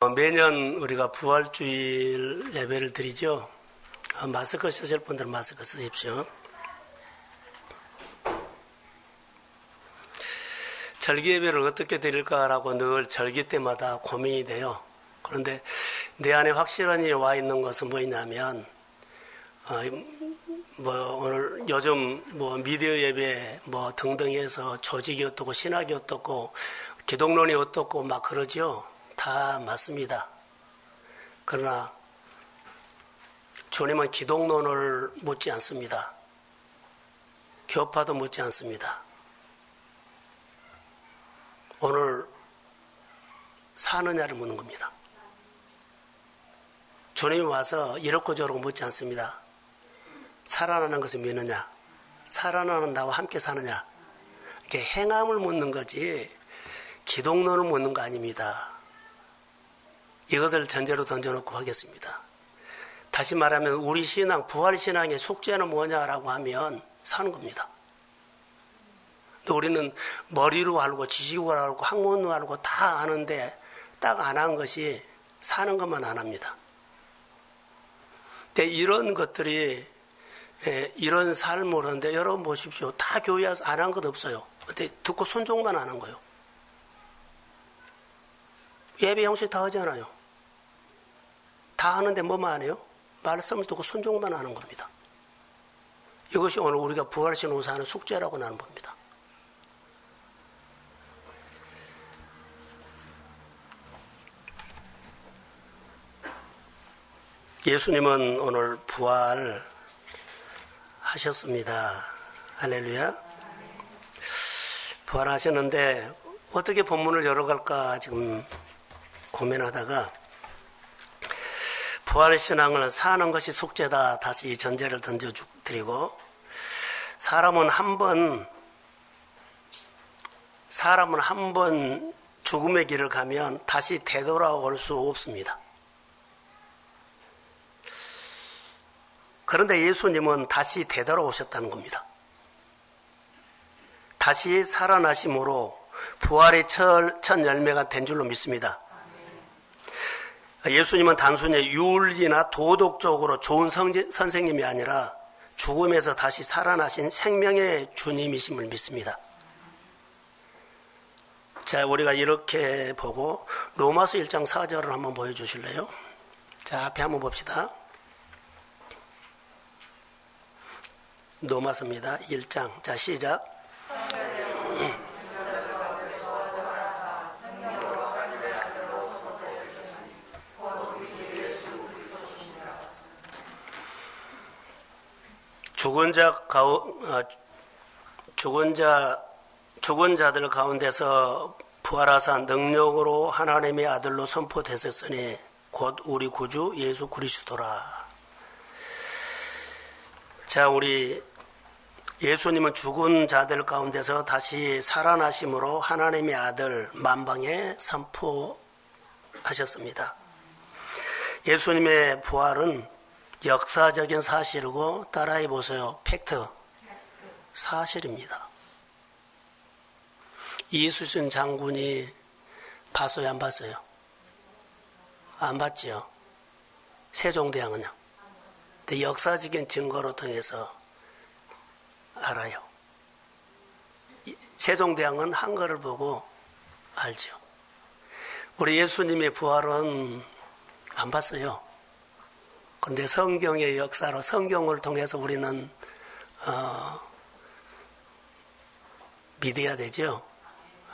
매년 우리가 부활주일 예배를 드리죠. 마스크 쓰실 분들은 마스크 쓰십시오. 절기 예배를 어떻게 드릴까라고 늘 절기 때마다 고민이 돼요. 그런데 내 안에 확실히 와 있는 것은 뭐냐면, 오늘 요즘 미디어 예배 등등 해서 조직이 어떻고 신학이 어떻고 기독론이 어떻고 막 그러죠. 다 맞습니다. 그러나 주님은 기독론을 묻지 않습니다. 교파도 묻지 않습니다. 오늘 사느냐를 묻는 겁니다. 주님이 와서 이렇고 저렇고 묻지 않습니다. 살아나는 것을 믿느냐, 살아나는 나와 함께 사느냐, 이렇게 행함을 묻는 거지 기독론을 묻는 거 아닙니다. 이것을 전제로 던져놓고 하겠습니다. 다시 말하면 우리 신앙, 부활신앙의 숙제는 뭐냐라고 하면 사는 겁니다. 또 우리는 머리로 알고 지식으로 알고 학문으로 알고 다 아는데 딱 안 한 것이 사는 것만 안 합니다. 근데 이런 것들이 이런 삶을 하는데 여러분 보십시오. 다 교회 와서 안 한 것 없어요. 근데 듣고 순종만 안 한 거예요. 예배 형식 다 하잖아요. 다 하는데 뭐만 안 해요? 말씀을 듣고 순종만 하는 겁니다. 이것이 오늘 우리가 부활신 후사 하는 숙제라고 나는 봅니다. 예수님은 오늘 부활하셨습니다. 할렐루야. 부활하셨는데 어떻게 본문을 열어갈까 지금 고민하다가 부활신앙을 사는 것이 숙제다. 다시 전제를 던져드리고 사람은 한 번 죽음의 길을 가면 다시 되돌아올 수 없습니다. 그런데 예수님은 다시 되돌아오셨다는 겁니다. 다시 살아나심으로 부활의 첫 열매가 된 줄로 믿습니다. 예수님은 단순히 윤리나 도덕적으로 좋은 선생님이 아니라 죽음에서 다시 살아나신 생명의 주님이심을 믿습니다. 자, 우리가 이렇게 보고 로마서 1장 4절을 한번 보여주실래요? 자, 앞에 한번 봅시다. 로마서입니다. 1장. 자, 시작. 죽은 자들 가운데서 부활하사 능력으로 하나님의 아들로 선포되셨으니 곧 우리 구주 예수 그리스도라. 자, 우리 예수님은 죽은 자들 가운데서 다시 살아나심으로 하나님의 아들 만방에 선포하셨습니다. 예수님의 부활은 역사적인 사실이고 따라해 보세요. 팩트. 사실입니다. 이수신 장군이 봤어요? 안 봤어요? 안 봤죠. 세종대왕은요. 근데 역사적인 증거로 통해서 알아요. 세종대왕은 한글을 보고 알죠. 우리 예수님의 부활은 안 봤어요. 그런데 성경의 역사로 성경을 통해서 우리는 믿어야 되죠.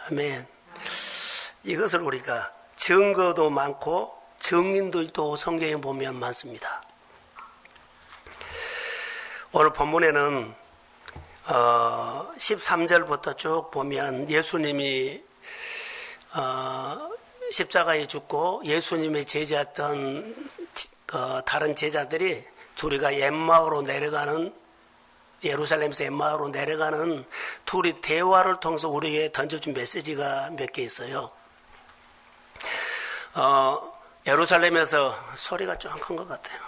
아멘. 이것을 우리가 증거도 많고 증인들도 성경에 보면 많습니다. 오늘 본문에는 13절부터 쭉 보면 예수님이 십자가에 죽고 예수님의 제자였던 다른 제자들이 둘이가 예루살렘에서 엠마오로 내려가는 둘이 대화를 통해서 우리에게 던져준 메시지가 몇 개 있어요. 예루살렘에서 소리가 좀 큰 것 같아요.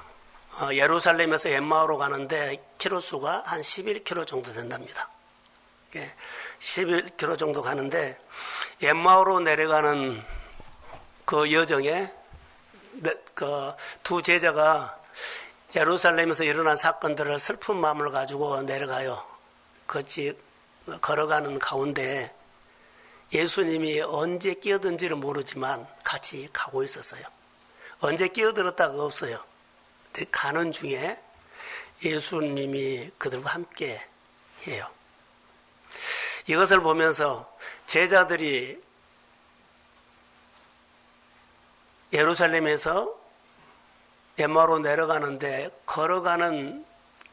예루살렘에서 엠마오로 가는데 키로수가 한 11km 정도 된답니다. 11km 정도 가는데 엠마오로 내려가는 그 여정에 두 제자가 예루살렘에서 일어난 사건들을 슬픈 마음을 가지고 내려가요. 같이 걸어가는 가운데 예수님이 언제 끼어든지를 모르지만 같이 가고 있었어요. 언제 끼어들었다가 없어요. 가는 중에 예수님이 그들과 함께 해요. 이것을 보면서 제자들이 예루살렘에서 엠마오로 내려가는데 걸어가는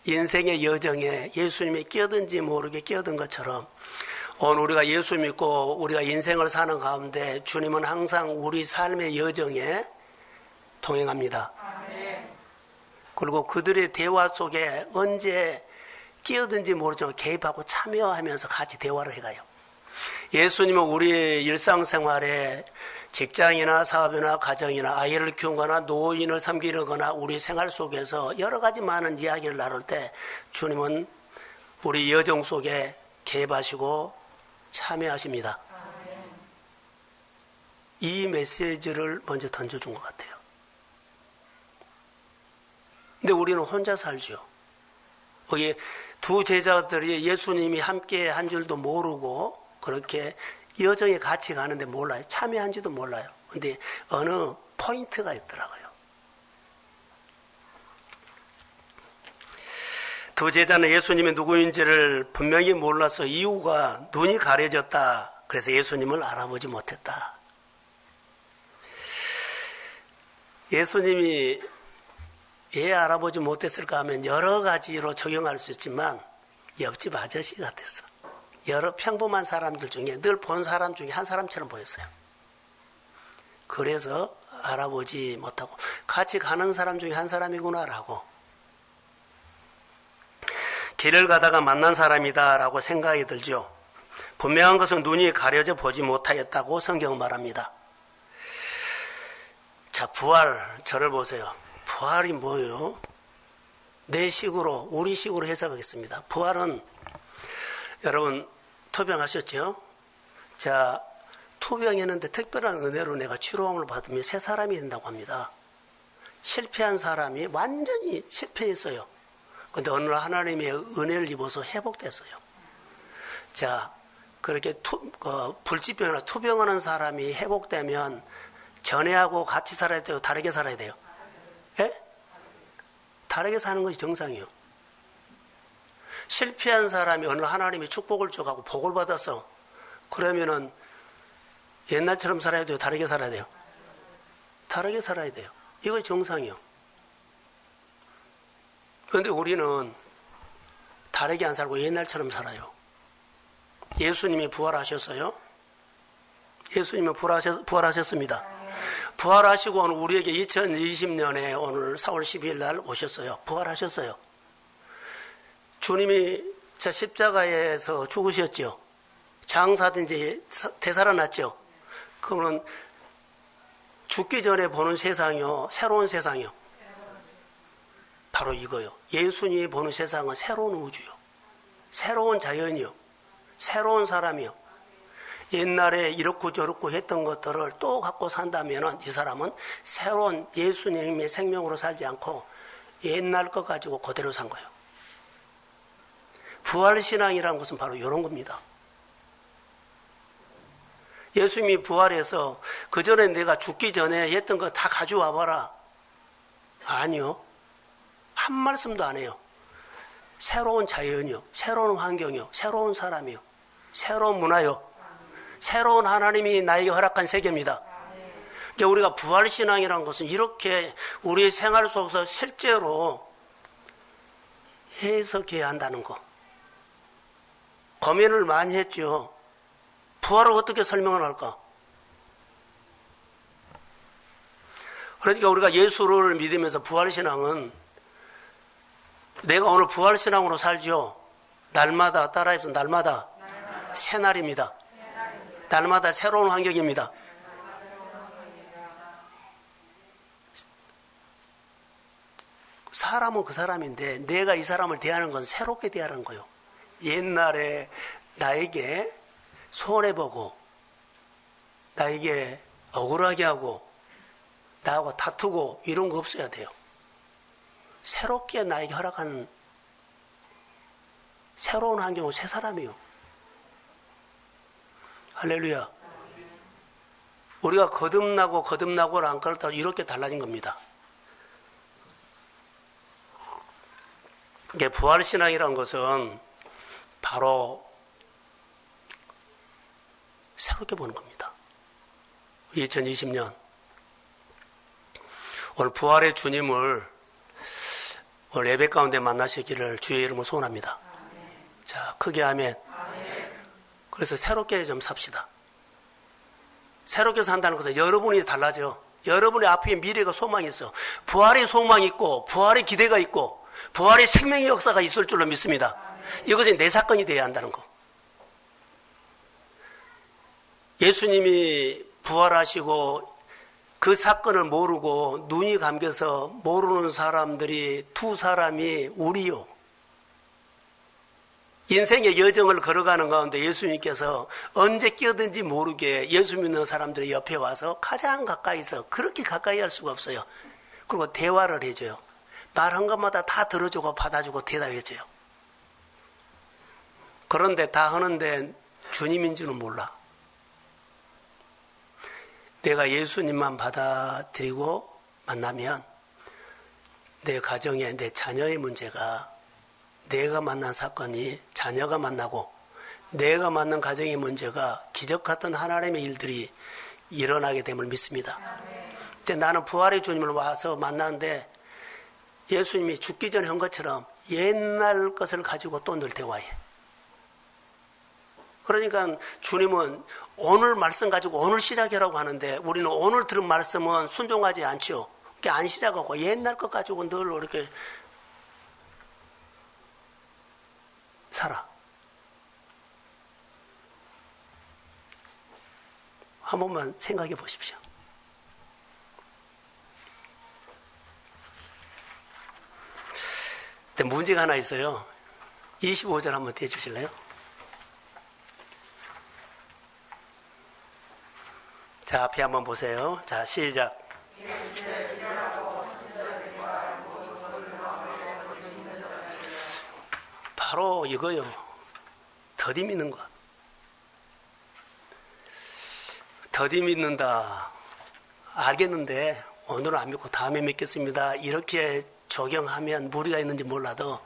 인생의 여정에 예수님이 끼어든지 모르게 끼어든 것처럼 오늘 우리가 예수 믿고 우리가 인생을 사는 가운데 주님은 항상 우리 삶의 여정에 동행합니다. 그리고 그들의 대화 속에 언제 끼어든지 모르지만 개입하고 참여하면서 같이 대화를 해가요. 예수님은 우리의 일상생활에 직장이나 사업이나 가정이나 아이를 키우거나 노인을 섬기거나 우리 생활 속에서 여러 가지 많은 이야기를 나눌 때 주님은 우리 여정 속에 개입하시고 참여하십니다. 이 메시지를 먼저 던져준 것 같아요. 근데 우리는 혼자 살죠. 거기 두 제자들이 예수님이 함께 한 줄도 모르고 그렇게 여정에 같이 가는데 몰라요. 참여한지도 몰라요. 근데 어느 포인트가 있더라고요. 두 제자는 예수님이 누구인지를 분명히 몰라서 이유가 눈이 가려졌다. 그래서 예수님을 알아보지 못했다. 예수님이 왜 알아보지 못했을까 하면 여러 가지로 적용할 수 있지만 옆집 아저씨 같았어. 여러 평범한 사람들 중에 늘 본 사람 중에 한 사람처럼 보였어요. 그래서 알아보지 못하고 같이 가는 사람 중에 한 사람이구나라고 길을 가다가 만난 사람이다라고 생각이 들죠. 분명한 것은 눈이 가려져 보지 못하였다고 성경은 말합니다. 자, 부활, 저를 보세요. 부활이 뭐예요? 내 식으로, 우리 식으로 해석하겠습니다. 부활은 여러분 투병하셨죠? 자, 투병했는데 특별한 은혜로 내가 치료함을 받으면 새 사람이 된다고 합니다. 실패한 사람이 완전히 실패했어요. 근데 어느 날 하나님의 은혜를 입어서 회복됐어요. 자, 그렇게 불치병이나 투병하는 사람이 회복되면 전에하고 같이 살아야 돼요? 다르게 살아야 돼요? 예? 다르게 사는 것이 정상이에요. 실패한 사람이 어느 하나님이 축복을 줘가고 복을 받았어. 그러면은 옛날처럼 살아야 돼요? 다르게 살아야 돼요? 다르게 살아야 돼요. 이거 정상이에요. 그런데 우리는 다르게 안 살고 옛날처럼 살아요. 예수님이 부활하셨어요? 예수님은 부활하셨습니다. 부활하시고 오늘 우리에게 2020년에 오늘 4월 12일 날 오셨어요. 부활하셨어요. 주님이 저 십자가에서 죽으셨죠. 장사든지 되살아났죠. 그러면 죽기 전에 보는 세상이요, 새로운 세상이요. 바로 이거요. 예수님이 보는 세상은 새로운 우주요, 새로운 자연이요, 새로운 사람이요. 옛날에 이렇고 저렇고 했던 것들을 또 갖고 산다면 이 사람은 새로운 예수님의 생명으로 살지 않고 옛날 것 가지고 그대로 산 거예요. 부활신앙이라는 것은 바로 이런 겁니다. 예수님이 부활해서 그 전에 내가 죽기 전에 했던 거 다 가져와 봐라. 아니요. 한 말씀도 안 해요. 새로운 자연이요, 새로운 환경이요, 새로운 사람이요, 새로운 문화요, 새로운 하나님이 나에게 허락한 세계입니다. 그러니까 우리가 부활신앙이라는 것은 이렇게 우리의 생활 속에서 실제로 해석해야 한다는 거. 고민을 많이 했죠. 부활을 어떻게 설명을 할까? 그러니까 우리가 예수를 믿으면서 부활신앙은 내가 오늘 부활신앙으로 살죠. 날마다, 따라해서 날마다 새날입니다. 날마다 새로운 환경입니다. 사람은 그 사람인데 내가 이 사람을 대하는 건 새롭게 대하는 거예요. 옛날에 나에게 손해보고 나에게 억울하게 하고 나하고 다투고 이런 거 없어야 돼요. 새롭게 나에게 허락한 새로운 환경으로 새 사람이요. 할렐루야. 우리가 거듭나고를 안 그렇다고 이렇게 달라진 겁니다. 이게 부활신앙이라는 것은 바로 새롭게 보는 겁니다. 2020년 오늘 부활의 주님을 오늘 예배 가운데 만나시기를 주의 이름으로 소원합니다. 자, 크게 아멘. 그래서 새롭게 좀 삽시다. 새롭게 산다는 것은 여러분이 달라져. 여러분의 앞에 미래가 소망이 있어. 부활의 소망이 있고 부활의 기대가 있고 부활의 생명의 역사가 있을 줄로 믿습니다. 이것이 내 사건이 되어야 한다는 거. 예수님이 부활하시고 그 사건을 모르고 눈이 감겨서 모르는 사람들이 두 사람이 우리요. 인생의 여정을 걸어가는 가운데 예수님께서 언제 끼어든지 모르게 예수 믿는 사람들의 옆에 와서 가장 가까이서 그렇게 가까이 할 수가 없어요. 그리고 대화를 해줘요. 말한 것마다 다 들어주고 받아주고 대답해줘요. 그런데 다 하는데 주님인 줄은 몰라. 내가 예수님만 받아들이고 만나면 내 가정에 내 자녀의 문제가 내가 만난 사건이 자녀가 만나고 내가 만난 가정의 문제가 기적 같은 하나님의 일들이 일어나게 됨을 믿습니다. 근데 나는 부활의 주님을 와서 만나는데 예수님이 죽기 전에 한 것처럼 옛날 것을 가지고 또 늘 대화해. 그러니까 주님은 오늘 말씀 가지고 오늘 시작이라고 하는데 우리는 오늘 들은 말씀은 순종하지 않죠. 그게 안 시작하고 옛날 것 가지고 늘 이렇게 살아. 한 번만 생각해 보십시오. 근데 문제가 하나 있어요. 25절 한번 떼주실래요? 자, 앞에 한번 보세요. 자, 시작. 바로 이거요. 더디 믿는 것. 더디 믿는다. 알겠는데 오늘은 안 믿고 다음에 믿겠습니다. 이렇게 적용하면 무리가 있는지 몰라도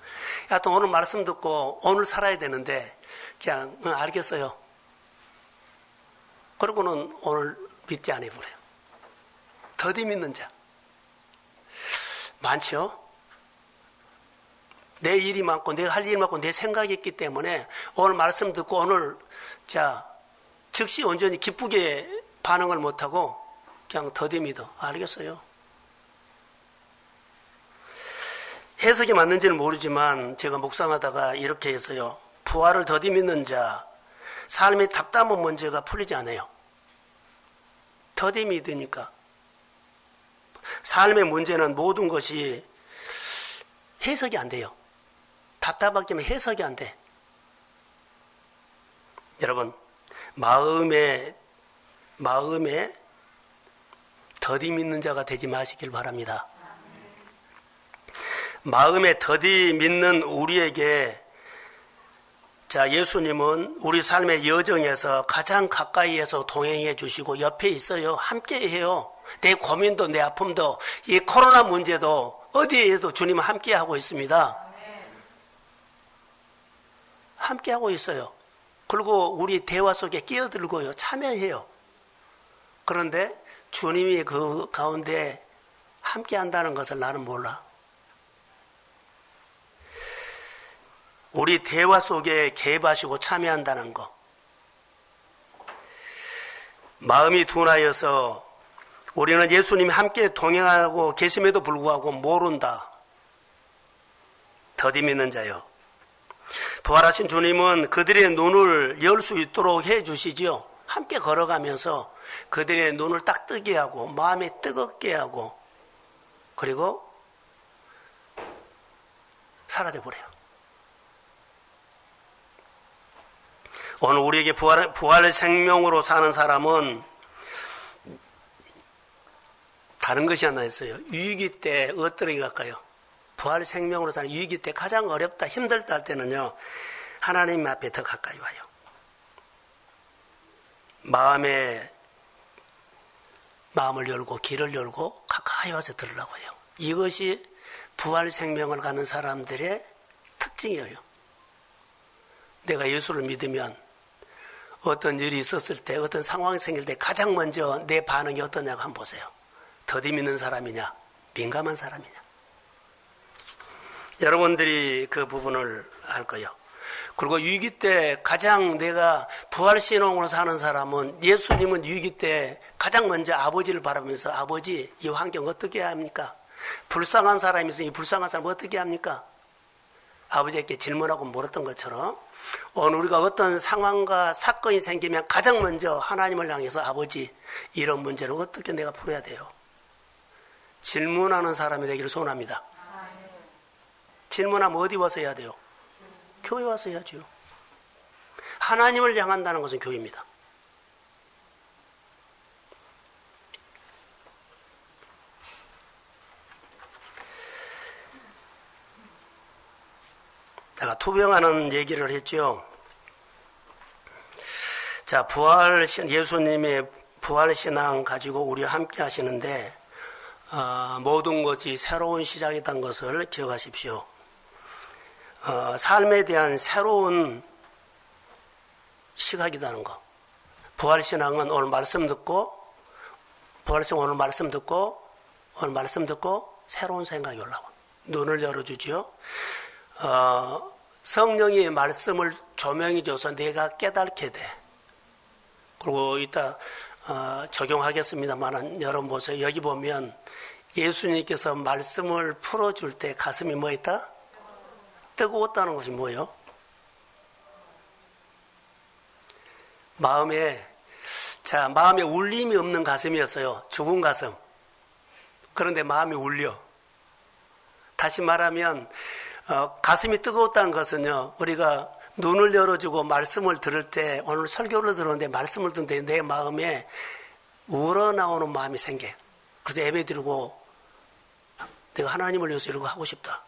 하여튼 오늘 말씀 듣고 오늘 살아야 되는데 그냥 알겠어요. 그러고는 오늘 믿지 않아 버려요. 더디 믿는 자. 많죠? 내 일이 많고 내가 할 일이 많고 내 생각이 있기 때문에 오늘 말씀 듣고 오늘 즉시 온전히 기쁘게 반응을 못하고 그냥 더디 믿어. 알겠어요. 해석이 맞는지는 모르지만 제가 묵상하다가 이렇게 했어요. 부활을 더디 믿는 자, 삶의 답답한 문제가 풀리지 않아요. 더디 믿으니까. 삶의 문제는 모든 것이 해석이 안 돼요. 답답하기 때문에 해석이 안 돼. 여러분, 마음에 더디 믿는 자가 되지 마시길 바랍니다. 마음에 더디 믿는 우리에게 예수님은 우리 삶의 여정에서 가장 가까이에서 동행해 주시고 옆에 있어요. 함께 해요. 내 고민도 내 아픔도 이 코로나 문제도 어디에도 주님은 함께 하고 있습니다. 함께 하고 있어요. 그리고 우리 대화 속에 끼어들고요. 참여해요. 그런데 주님이 그 가운데 함께 한다는 것을 나는 몰라. 우리 대화 속에 개입하시고 참여한다는 것. 마음이 둔하여서 우리는 예수님이 함께 동행하고 계심에도 불구하고 모른다. 더디 믿는 자요. 부활하신 주님은 그들의 눈을 열 수 있도록 해주시지요. 함께 걸어가면서 그들의 눈을 딱 뜨게 하고 마음에 뜨겁게 하고 그리고 사라져버려요. 오늘 우리에게 부활의 생명으로 사는 사람은 다른 것이 하나 있어요. 위기 때 어떻게 갈까요? 부활 생명으로 사는 위기 때 가장 어렵다, 힘들다 할 때는요, 하나님 앞에 더 가까이 와요. 마음을 열고 길을 열고 가까이 와서 들으려고 해요. 이것이 부활 생명을 가는 사람들의 특징이에요. 내가 예수를 믿으면 어떤 일이 있었을 때, 어떤 상황이 생길 때 가장 먼저 내 반응이 어떠냐고 한번 보세요. 더디 믿는 사람이냐, 민감한 사람이냐. 여러분들이 그 부분을 알 거예요. 그리고 위기 때 가장 내가 부활신앙으로 사는 사람은, 예수님은 위기 때 가장 먼저 아버지를 바라보면서, 아버지, 이 환경 어떻게 해야 합니까? 불쌍한 사람이 있으니 이 불쌍한 사람 어떻게 합니까? 아버지에게 질문하고 물었던 것처럼 오늘 우리가 어떤 상황과 사건이 생기면 가장 먼저 하나님을 향해서, 아버지, 이런 문제를 어떻게 내가 풀어야 돼요? 질문하는 사람이 되기를 소원합니다. 질문하면 어디 와서 해야 돼요? 교회 와서 해야죠. 하나님을 향한다는 것은 교회입니다. 내가 투병하는 얘기를 했죠. 자, 예수님의 부활신앙 가지고 우리와 함께 하시는데, 모든 것이 새로운 시작이라는 것을 기억하십시오. 삶에 대한 새로운 시각이라는 거. 부활신앙은 오늘 말씀 듣고 새로운 생각이 올라와. 눈을 열어주지요. 성령이 말씀을 조명해 줘서 내가 깨닫게 돼. 그리고 이따 적용하겠습니다만, 여러분 보세요. 여기 보면 예수님께서 말씀을 풀어줄 때 가슴이 뭐 있다? 뜨거웠다는 것이 뭐예요? 마음에 울림이 없는 가슴이었어요. 죽은 가슴. 그런데 마음이 울려. 다시 말하면 가슴이 뜨거웠다는 것은요, 우리가 눈을 열어주고 말씀을 들을 때, 오늘 설교를 들었는데 말씀을 듣는데 내 마음에 우러나오는 마음이 생겨. 그래서 예배 드리고 내가 하나님을 위해서 이러고 하고 싶다.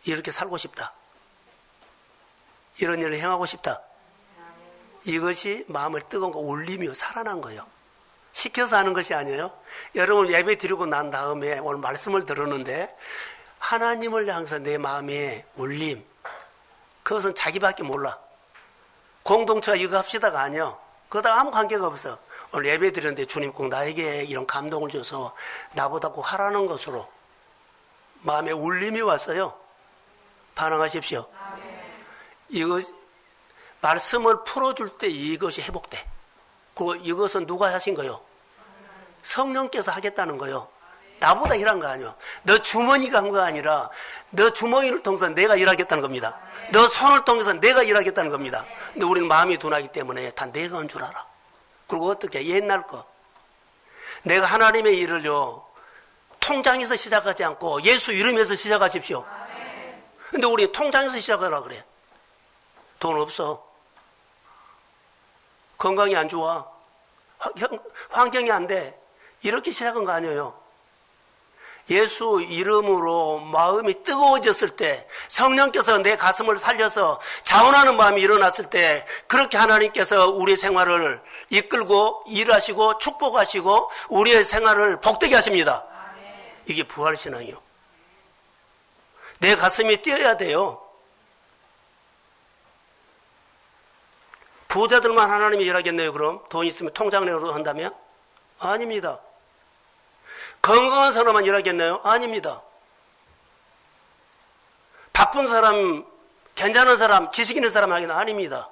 이렇게 살고 싶다. 이런 일을 행하고 싶다. 이것이 마음을 뜨거운 거, 울림이요, 살아난 거예요. 시켜서 하는 것이 아니에요. 여러분 예배 드리고 난 다음에 오늘 말씀을 들었는데 하나님을 향해서 내 마음에 울림, 그것은 자기밖에 몰라. 공동체가 이거 합시다가 아니요. 그거랑 아무 관계가 없어. 오늘 예배 드렸는데 주님 꼭 나에게 이런 감동을 줘서 나보다 꼭 하라는 것으로 마음에 울림이 왔어요. 반응하십시오. 이거 말씀을 풀어줄 때 이것이 회복돼. 그리고 이것은 누가 하신 거요? 성령께서 하겠다는 거요. 나보다 일한 거 아니요. 너 주머니가 한 거 아니라 너 주머니를 통해서 내가 일하겠다는 겁니다. 너 손을 통해서 내가 일하겠다는 겁니다. 근데 우리는 마음이 둔하기 때문에 다 내가 한 줄 알아. 그리고 어떻게 옛날 거 내가 하나님의 일을요 통장에서 시작하지 않고 예수 이름에서 시작하십시오. 근데 우리 통장에서 시작하라 그래. 돈 없어. 건강이 안 좋아. 환경이 안 돼. 이렇게 시작한 거 아니에요. 예수 이름으로 마음이 뜨거워졌을 때, 성령께서 내 가슴을 살려서 자원하는 마음이 일어났을 때, 그렇게 하나님께서 우리의 생활을 이끌고 일하시고 축복하시고 우리의 생활을 복되게 하십니다. 이게 부활신앙이요. 내 가슴이 뛰어야 돼요. 부자들만 하나님이 일하겠네요. 그럼 돈 있으면 통장 내로 한다면? 아닙니다. 건강한 사람만 일하겠네요? 아닙니다. 바쁜 사람, 괜찮은 사람, 지식 있는 사람 하기는 아닙니다.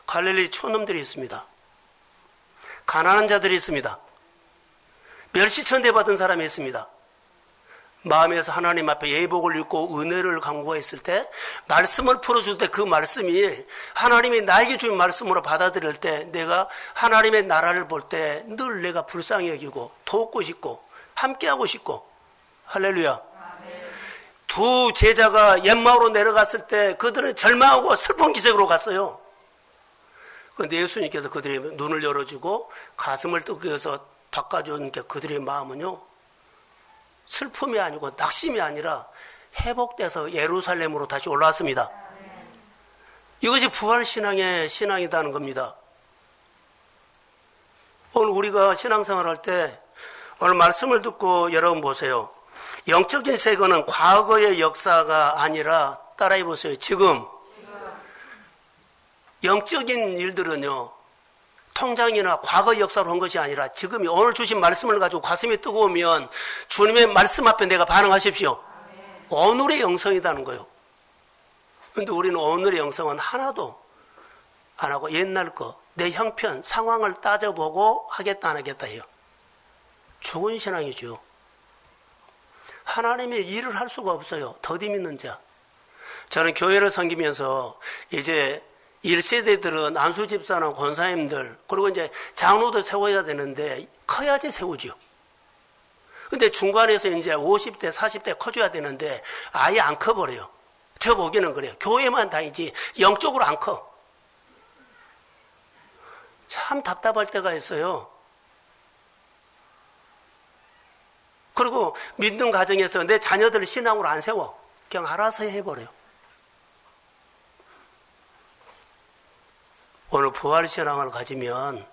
갈릴리 촌놈들이 있습니다. 가난한 자들이 있습니다. 멸시천대 받은 사람이 있습니다. 마음에서 하나님 앞에 예복을 입고 은혜를 간구했을 때, 말씀을 풀어줄 때 그 말씀이 하나님이 나에게 주신 말씀으로 받아들일 때, 내가 하나님의 나라를 볼 때 늘 내가 불쌍히 여기고 돕고 싶고 함께하고 싶고. 할렐루야. 두 제자가 옛마을로 내려갔을 때 그들은 절망하고 슬픈 기색으로 갔어요. 그런데 예수님께서 그들의 눈을 열어주고 가슴을 뜨거워서 바꿔준 게 그들의 마음은요, 슬픔이 아니고 낙심이 아니라 회복돼서 예루살렘으로 다시 올라왔습니다. 이것이 부활신앙의 신앙이라는 겁니다. 오늘 우리가 신앙생활 할 때 오늘 말씀을 듣고 여러분 보세요. 영적인 세계는 과거의 역사가 아니라 따라해 보세요. 지금 영적인 일들은요, 통장이나 과거 역사로 한 것이 아니라 지금이 오늘 주신 말씀을 가지고 가슴이 뜨거우면 주님의 말씀 앞에 내가 반응하십시오. 오늘의 영성이라는 거예요. 그런데 우리는 오늘의 영성은 하나도 안 하고 옛날 거, 내 형편, 상황을 따져보고 하겠다 안 하겠다 해요. 죽은 신앙이죠. 하나님의 일을 할 수가 없어요. 더디 믿는 자. 저는 교회를 섬기면서 이제 1세대들은 안수 집사나 권사님들, 그리고 이제 장로도 세워야 되는데 커야지 세우죠. 근데 중간에서 이제 50대, 40대 커줘야 되는데 아예 안 커버려요. 저 보기는 그래요. 교회만 다니지 영적으로 안 커. 참 답답할 때가 있어요. 그리고 믿는 가정에서 내 자녀들을 신앙으로 안 세워. 그냥 알아서 해버려요. 오늘 부활신앙을 가지면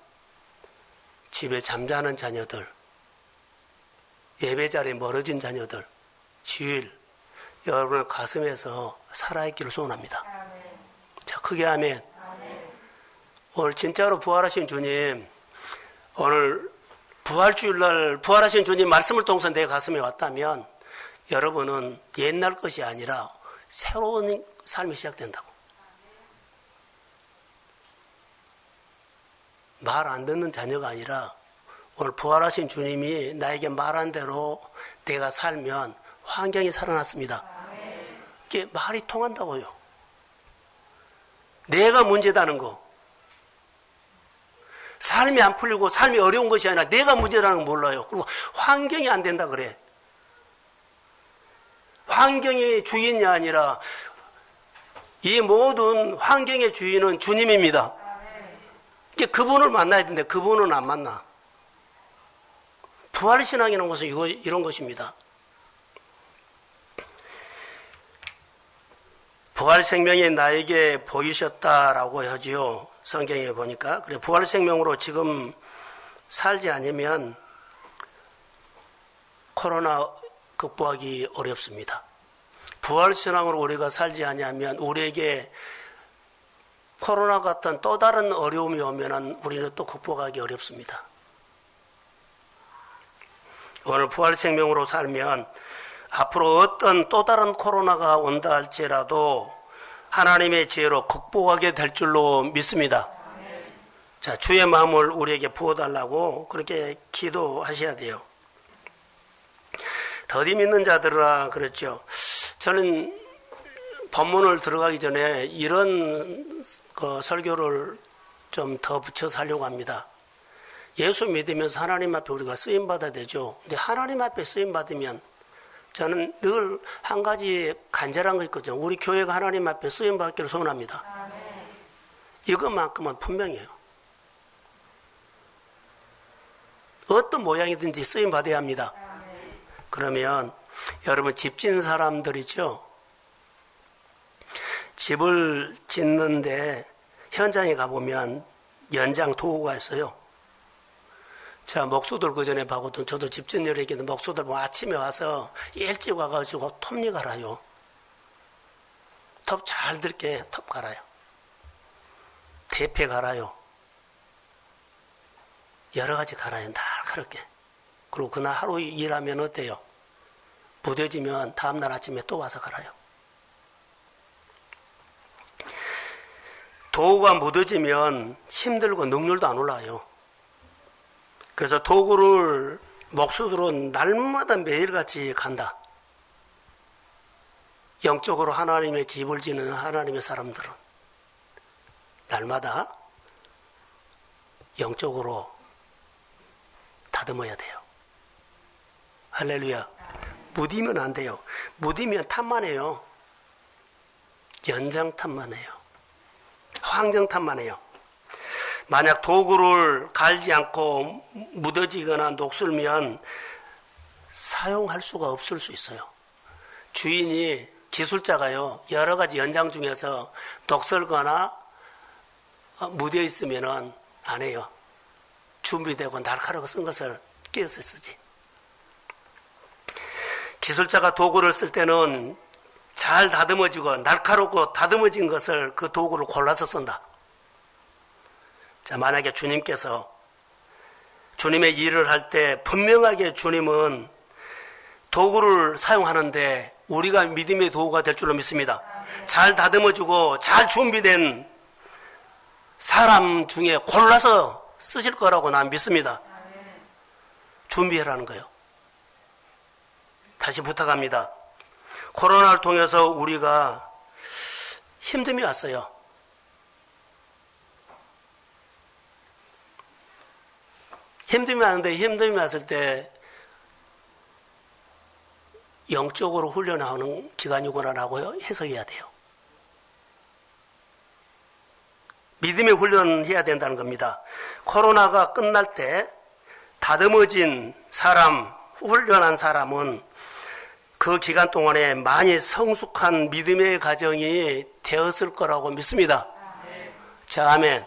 집에 잠자는 자녀들, 예배 자리에 멀어진 자녀들, 주일, 여러분의 가슴에서 살아있기를 소원합니다. 자, 크게 아멘. 오늘 진짜로 부활하신 주님, 오늘 부활주일날 부활하신 주님 말씀을 통해서 내 가슴에 왔다면 여러분은 옛날 것이 아니라 새로운 삶이 시작된다고. 말 안 듣는 자녀가 아니라 오늘 부활하신 주님이 나에게 말한 대로 내가 살면 환경이 살아났습니다. 이게 말이 통한다고요. 내가 문제다는 거. 삶이 안 풀리고 삶이 어려운 것이 아니라 내가 문제라는 걸 몰라요. 그리고 환경이 안 된다 그래. 환경의 주인이 아니라 이 모든 환경의 주인은 주님입니다. 그분을 만나야 되는데 그분은 안 만나. 부활신앙이라는 것은 이런 것입니다. 부활생명이 나에게 보이셨다라고 하지요. 성경에 보니까. 그래, 부활생명으로 지금 살지 않으면 코로나 극복하기 어렵습니다. 부활신앙으로 우리가 살지 않으면 우리에게 코로나 같은 또 다른 어려움이 오면 우리는 또 극복하기 어렵습니다. 오늘 부활생명으로 살면 앞으로 어떤 또 다른 코로나가 온다 할지라도 하나님의 지혜로 극복하게 될 줄로 믿습니다. 자, 주의 마음을 우리에게 부어달라고 그렇게 기도하셔야 돼요. 더디 믿는 자들아 그랬죠. 저는 본문을 들어가기 전에 이런 설교를 좀 더 붙여서 하려고 합니다. 예수 믿으면서 하나님 앞에 우리가 쓰임받아야 되죠. 근데 하나님 앞에 쓰임받으면 저는 늘 한 가지 간절한 거 있거든요. 우리 교회가 하나님 앞에 쓰임받기를 소원합니다. 이것만큼은 분명해요. 어떤 모양이든지 쓰임받아야 합니다. 그러면 여러분 집 짓는 사람들이죠. 집을 짓는데 현장에 가보면 연장 도구가 있어요. 자, 목수들 그 전에 봐거든. 저도 집 짓는 일 얘기는 목수들 뭐 아침에 와서 일찍 와가지고 톱니 갈아요. 톱 잘 들게 톱 갈아요. 대패 갈아요. 여러 가지 갈아요. 날카롭게. 그리고 그날 하루 일하면 어때요? 무뎌지면 다음날 아침에 또 와서 갈아요. 도구가 묻어지면 힘들고 능률도 안 올라와요. 그래서 도구를 목수들은 날마다 매일같이 간다. 영적으로 하나님의 집을 지는 하나님의 사람들은 날마다 영적으로 다듬어야 돼요. 할렐루야. 무디면 안 돼요. 무디면 탓만 해요. 연장 탓만 해요. 황정 탓만 해요. 만약 도구를 갈지 않고 묻어지거나 녹슬면 사용할 수가 없을 수 있어요. 주인이 기술자가요, 여러 가지 연장 중에서 녹슬거나 묻어 있으면은 안 해요. 준비되고 날카롭게 쓴 것을 끼워서 쓰지. 기술자가 도구를 쓸 때는 잘 다듬어지고 날카롭고 다듬어진 것을 그 도구를 골라서 쓴다. 자, 만약에 주님께서 주님의 일을 할 때 분명하게 주님은 도구를 사용하는데 우리가 믿음의 도구가 될 줄로 믿습니다. 잘 다듬어주고 잘 준비된 사람 중에 골라서 쓰실 거라고 난 믿습니다. 준비해라는 거예요. 다시 부탁합니다. 코로나를 통해서 우리가 힘듦이 왔어요. 힘듦이 왔는데 힘듦이 왔을 때 영적으로 훈련하는 기간이구나라고 해석해야 돼요. 믿음의 훈련을 해야 된다는 겁니다. 코로나가 끝날 때 다듬어진 사람, 훈련한 사람은 그 기간 동안에 많이 성숙한 믿음의 가정이 되었을 거라고 믿습니다. 자, 아멘.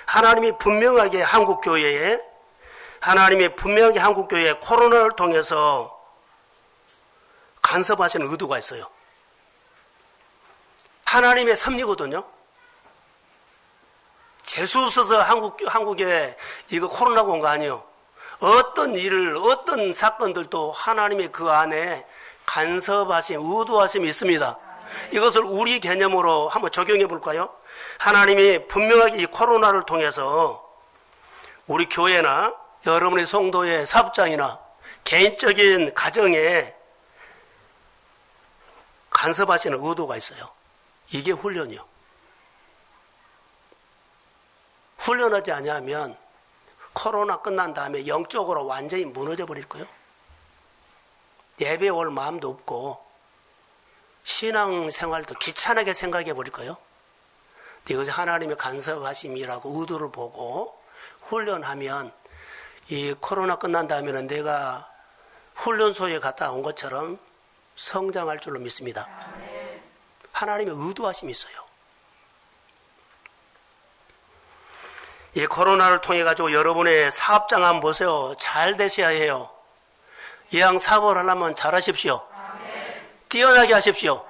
하나님이 분명하게 한국교회에 코로나를 통해서 간섭하시는 의도가 있어요. 하나님의 섭리거든요. 재수 없어서 한국에 이거 코로나가 온 거 아니에요. 어떤 일을, 어떤 사건들도 하나님의 그 안에 간섭하심, 의도하심이 있습니다. 이것을 우리 개념으로 한번 적용해 볼까요? 하나님이 분명하게 이 코로나를 통해서 우리 교회나 여러분의 성도의 사업장이나 개인적인 가정에 간섭하시는 의도가 있어요. 이게 훈련이요. 훈련하지 않으면 코로나 끝난 다음에 영적으로 완전히 무너져 버릴 거예요. 예배 올 마음도 없고 신앙생활도 귀찮게 생각해 버릴 거예요. 이것이 하나님의 간섭하심이라고 의도를 보고 훈련하면 이 코로나 끝난 다음에는 내가 훈련소에 갔다 온 것처럼 성장할 줄로 믿습니다. 하나님의 의도하심이 있어요. 이 코로나를 통해 가지고 여러분의 사업장 한번 보세요. 잘 되셔야 해요. 이왕 사업을 하려면 잘하십시오. 뛰어나게 하십시오.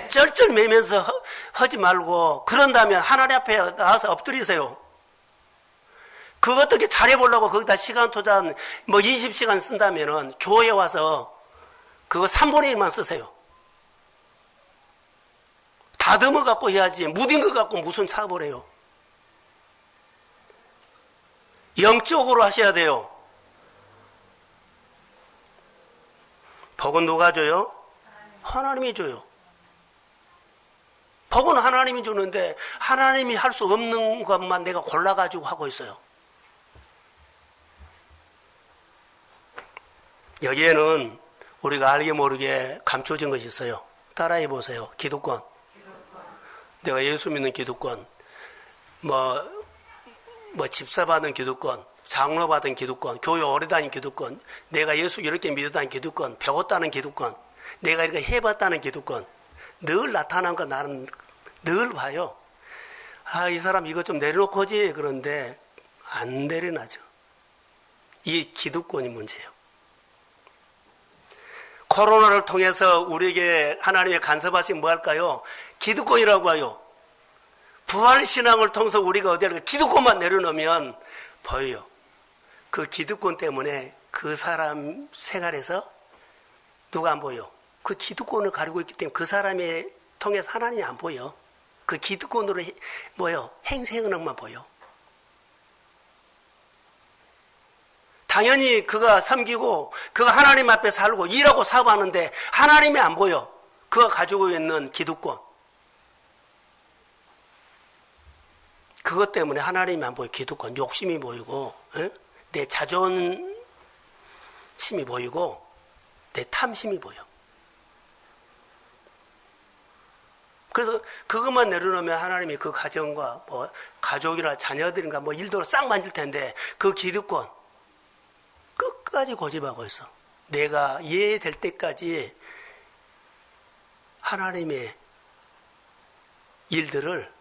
쩔쩔매면서 하지 말고 그런다면 하나님 앞에 나와서 엎드리세요. 그거 어떻게 잘해보려고 거기다 시간 투자한 20시간 쓴다면은 교회에 와서 그거 3분의 1만 쓰세요. 다듬어 갖고 해야지 무딘 거 갖고 무슨 사업을 해요. 영적으로 하셔야 돼요. 복은 누가 줘요? 하나님이 줘요. 복은 하나님이 주는데 하나님이 할 수 없는 것만 내가 골라가지고 하고 있어요. 여기에는 우리가 알게 모르게 감춰진 것이 있어요. 따라해 보세요. 기득권. 내가 예수 믿는 기득권. 집사 받은 기득권, 장로 받은 기득권, 교회 오래 다닌 기득권, 내가 예수 이렇게 믿었다는 기득권, 배웠다는 기득권, 내가 이렇게 해봤다는 기득권, 늘 나타난 거 나는 늘 봐요. 아, 이 사람 이거 좀 내려놓고 하지. 그런데 안 내려놔죠. 이 기득권이 문제예요. 코로나를 통해서 우리에게 하나님의 간섭하심이 뭐 할까요? 기득권이라고 해요. 부활신앙을 통해서 우리가 어디를 기득권만 내려놓으면 보여요. 그 기득권 때문에 그 사람 생활에서 누가 안 보여? 그 기득권을 가지고 있기 때문에 그 사람의 통해서 하나님이 안 보여. 그 기득권으로 행세하는 것만 보여. 당연히 그가 섬기고 그가 하나님 앞에 살고 일하고 사업하는데 하나님이 안 보여. 그가 가지고 있는 기득권. 그것 때문에 하나님이 안 보여. 기득권, 욕심이 보이고 내 자존심이 보이고 내 탐심이 보여. 그래서 그것만 내려놓으면 하나님이 그 가정과 뭐 가족이나 자녀들인가 뭐 일도로 싹 만질 텐데 그 기득권 끝까지 고집하고 있어. 내가 이해될 때까지 하나님의 일들을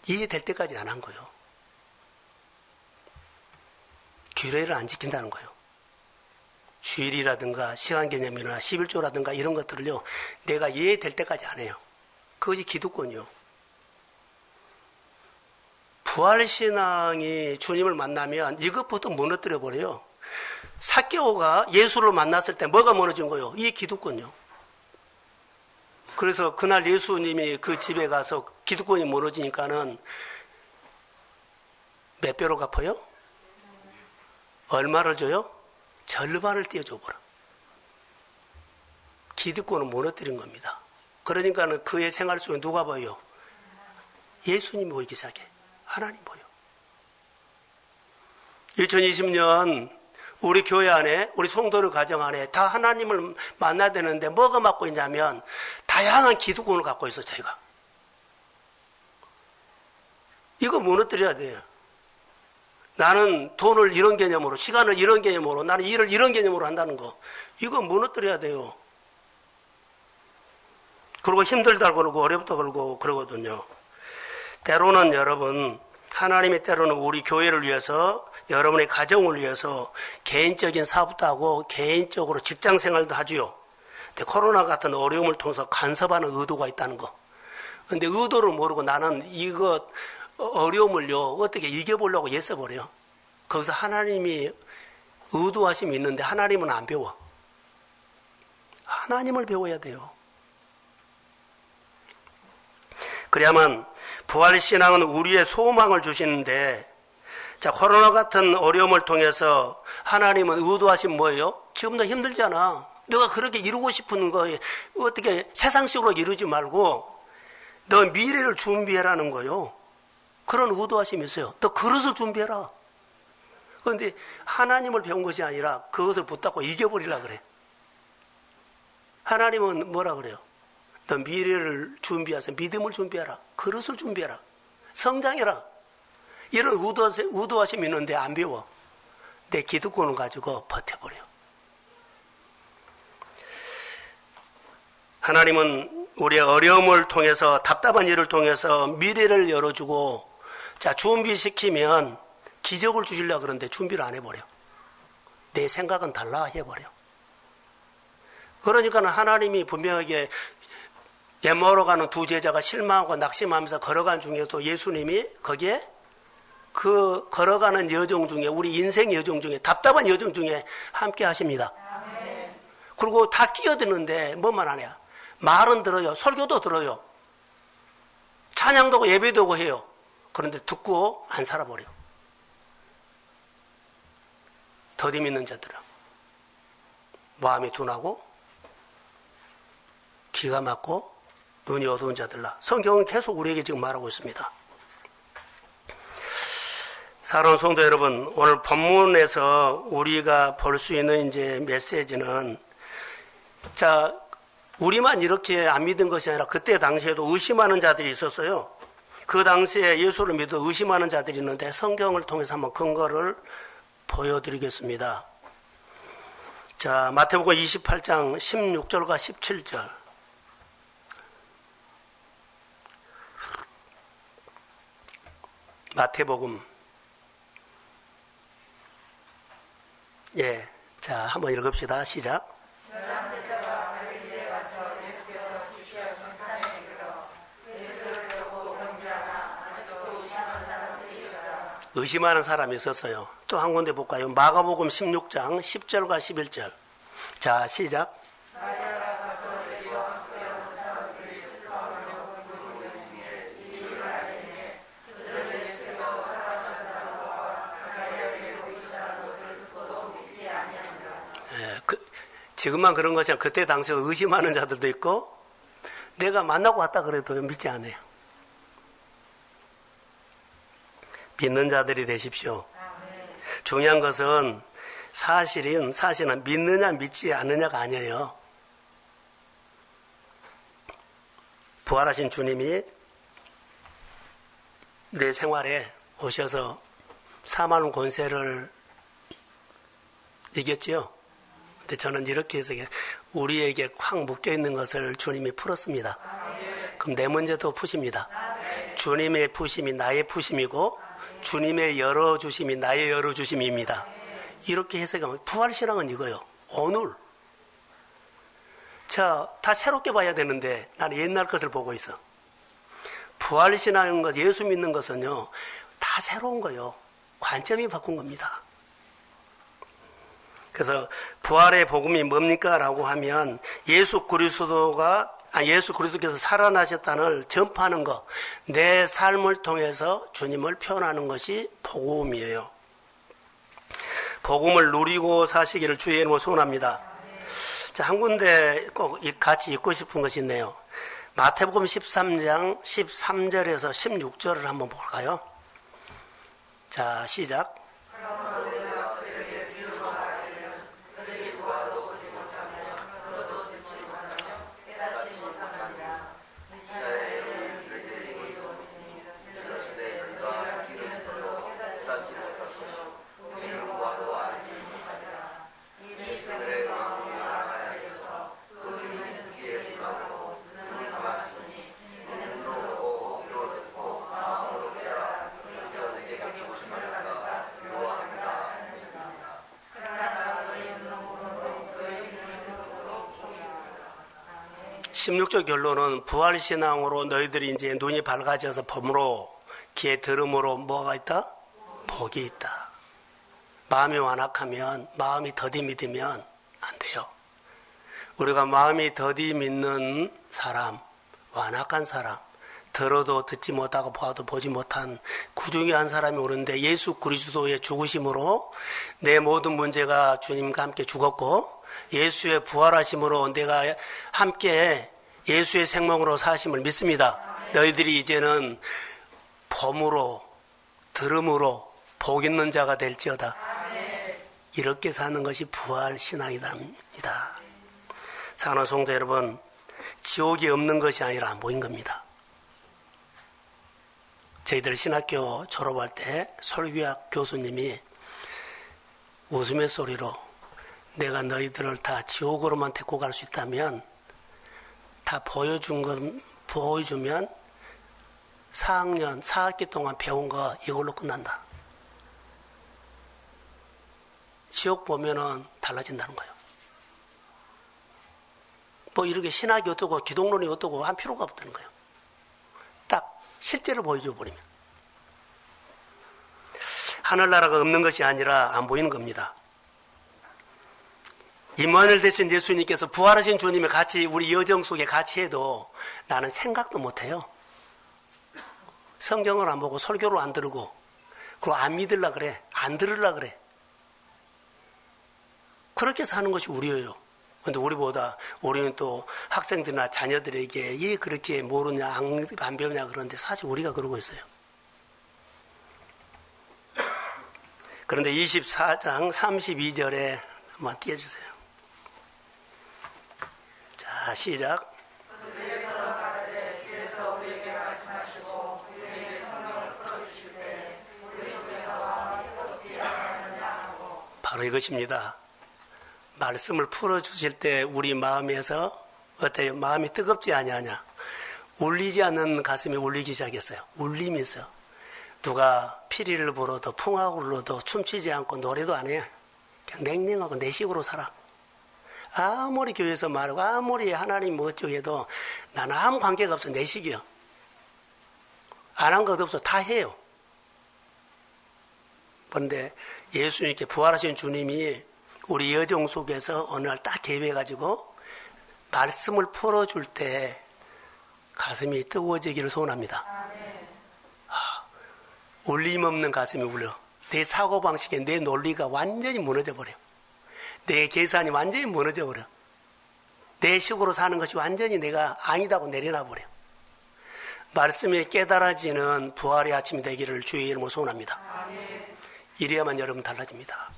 이해될 때까지 안 한 거예요. 규례를 안 지킨다는 거예요. 주일이라든가 시간개념이나 11조라든가 이런 것들을요, 내가 이해될 때까지 안 해요. 그것이 기득권이요. 부활신앙이 주님을 만나면 이것부터 무너뜨려 버려요. 삭개오가 예수를 만났을 때 뭐가 무너진 거예요? 이 기득권요. 그래서 그날 예수님이 그 집에 가서 기득권이 무너지니까는 몇 배로 갚아요? 얼마를 줘요? 절반을 떼어줘 보라. 기득권을 무너뜨린 겁니다. 그러니까는 그의 생활 속에 누가 보여? 예수님이 보이기 시작해. 하나님 보여. 2020년 우리 교회 안에, 우리 성도들 가정 안에 다 하나님을 만나야 되는데 뭐가 맡고 있냐면 다양한 기득권을 갖고 있어, 자기가. 이거 무너뜨려야 돼요. 나는 돈을 이런 개념으로, 시간을 이런 개념으로, 나는 일을 이런 개념으로 한다는 거. 이거 무너뜨려야 돼요. 그리고 힘들다 그러고 어렵다 그러고 그러거든요. 때로는 여러분, 하나님이 때로는 우리 교회를 위해서, 여러분의 가정을 위해서 개인적인 사업도 하고 개인적으로 직장 생활도 하지요. 근데 코로나 같은 어려움을 통해서 간섭하는 의도가 있다는 거. 근데 의도를 모르고 나는 이거 어려움을요, 어떻게 이겨보려고 애써버려요. 거기서 하나님이 의도하심이 있는데 하나님은 안 배워. 하나님을 배워야 돼요. 그래야만 부활신앙은 우리의 소망을 주시는데, 자, 코로나 같은 어려움을 통해서 하나님은 의도하신 뭐예요? 지금 너 힘들잖아. 너가 그렇게 이루고 싶은 거 어떻게 세상식으로 이루지 말고 너 미래를 준비해라는 거예요. 그런 의도하심이 있어요. 너 그릇을 준비해라. 그런데 하나님을 배운 것이 아니라 그것을 붙잡고 이겨버리려고 그래. 하나님은 뭐라 그래요? 너 미래를 준비해서 믿음을 준비해라. 그릇을 준비해라. 성장해라. 이런 의도하심이 있는데 안 배워. 내 기득권을 가지고 버텨버려. 하나님은 우리의 어려움을 통해서, 답답한 일을 통해서 미래를 열어주고, 자, 준비시키면 기적을 주시려고 그러는데 준비를 안 해버려. 내 생각은 달라 해버려. 그러니까 하나님이 분명하게 엠마오로 가는 두 제자가 실망하고 낙심하면서 걸어간 중에도 예수님이 거기에 그 걸어가는 여정 중에, 우리 인생 여정 중에, 답답한 여정 중에 함께 하십니다. 그리고 다 끼어드는데 뭐만 하냐? 말은 들어요. 설교도 들어요. 찬양도 하고 예배도 하고 해요. 그런데 듣고 안 살아버려. 더디 믿는 자들은 마음이 둔하고 기가 막고 눈이 어두운 자들라. 성경은 계속 우리에게 지금 말하고 있습니다. 사랑하는 성도 여러분, 오늘 본문에서 우리가 볼 수 있는 이제 메시지는, 자, 우리만 이렇게 안 믿은 것이 아니라 그때 당시에도 의심하는 자들이 있었어요. 그 당시에 예수를 믿어 의심하는 자들이 있는데 성경을 통해서 한번 근거를 보여드리겠습니다. 자, 마태복음 28장 16절과 17절. 마태복음. 예. 자, 한번 읽읍시다. 시작. 의심하는 사람이 있었어요. 또 한 군데 볼까요? 마가복음 16장 10절과 11절. 자, 시작. 지금만 그런 것이 아니라 그때 당시에 의심하는 자들도 있고 내가 만나고 왔다 그래도 믿지 않아요. 믿는 자들이 되십시오. 중요한 것은 사실은 믿느냐 믿지 않느냐가 아니에요. 부활하신 주님이 내 생활에 오셔서 사망 권세를 이겼지요. 근데 저는 이렇게 해서 우리에게 콱 묶여있는 것을 주님이 풀었습니다. 그럼 내 문제도 푸십니다. 주님의 푸심이 나의 푸심이고 주님의 열어주심이 나의 열어주심입니다. 이렇게 해석하면 부활신앙은 이거요. 오늘. 자, 다 새롭게 봐야 되는데 나는 옛날 것을 보고 있어. 부활신앙인 것, 예수 믿는 것은요, 다 새로운 거요. 관점이 바꾼 겁니다. 그래서 부활의 복음이 뭡니까? 라고 하면 예수 그리스도께서 살아나셨다는 전파하는 것, 내 삶을 통해서 주님을 표현하는 것이 복음이에요. 복음을 누리고 사시기를 주의 이름으로 소원합니다. 자, 한 군데 꼭 같이 읽고 싶은 것이 있네요. 마태복음 13장 13절에서 16절을 한번 볼까요? 자, 시작. (16절) 결론은 부활신앙으로 너희들이 이제 눈이 밝아져서 범으로 귀에 들음으로 뭐가 있다? 복이 있다. 마음이 완악하면, 마음이 더디 믿으면 안 돼요. 우리가 마음이 더디 믿는 사람, 완악한 사람, 들어도 듣지 못하고 봐도 보지 못한 그 중에 한 사람이 오는데 예수 그리스도의 죽으심으로 내 모든 문제가 주님과 함께 죽었고 예수의 부활하심으로 내가 함께 예수의 생명으로 사심을 믿습니다. 너희들이 이제는 범으로 들음으로 복 있는 자가 될지어다. 이렇게 사는 것이 부활신앙이다. 사랑하는 성도 여러분, 지옥이 없는 것이 아니라 안 보인 겁니다. 저희들 신학교 졸업할 때 설교학 교수님이 웃음의 소리로 내가 너희들을 다 지옥으로만 데리고 갈 수 있다면 다 보여주면 4학년, 4학기 동안 배운 거 이걸로 끝난다. 지옥 보면은 달라진다는 거예요. 뭐 이렇게 신학이 어떠고 기독론이 어떠고 한 필요가 없다는 거예요. 딱 실제를 보여줘 버리면. 하늘나라가 없는 것이 아니라 안 보이는 겁니다. 임마누엘 되신 예수님께서 부활하신 주님을 같이 우리 여정 속에 같이 해도 나는 생각도 못해요. 성경을 안 보고 설교를 안 들고 그걸 안 믿으려 그래. 안 들으려 그래. 그렇게 사는 것이 우리예요. 그런데 우리는 또 학생들이나 자녀들에게 왜 그렇게 모르냐 안 배우냐 그러는데 사실 우리가 그러고 있어요. 그런데 24장 32절에 한번 띄워주세요. 자, 시작. 바로 이것입니다. 말씀을 풀어주실 때 우리 마음에서 어때요? 마음이 뜨겁지 아니하냐? 울리지 않는 가슴이 울리기 시작했어요. 울림이 있어. 누가 피리를 불어도 풍악을 불어도 춤추지 않고 노래도 안 해. 그냥 냉랭하고 내 식으로 살아. 아무리 교회에서 말하고 아무리 하나님 뭐 어쩌고 해도 나는 아무 관계가 없어. 내 식이요. 안 한 것 없어. 다 해요. 그런데 예수님께 부활하신 주님이 우리 여정 속에서 어느 날 딱 개입해가지고 말씀을 풀어줄 때 가슴이 뜨거워지기를 소원합니다. 울림 없는 가슴이 울려. 내 사고방식에 내 논리가 완전히 무너져버려. 내 계산이 완전히 무너져버려. 내 식으로 사는 것이 완전히 내가 아니다고 내려놔버려. 말씀에 깨달아지는 부활의 아침이 되기를 주의 이름으로 소원합니다. 이래야만 여러분 달라집니다.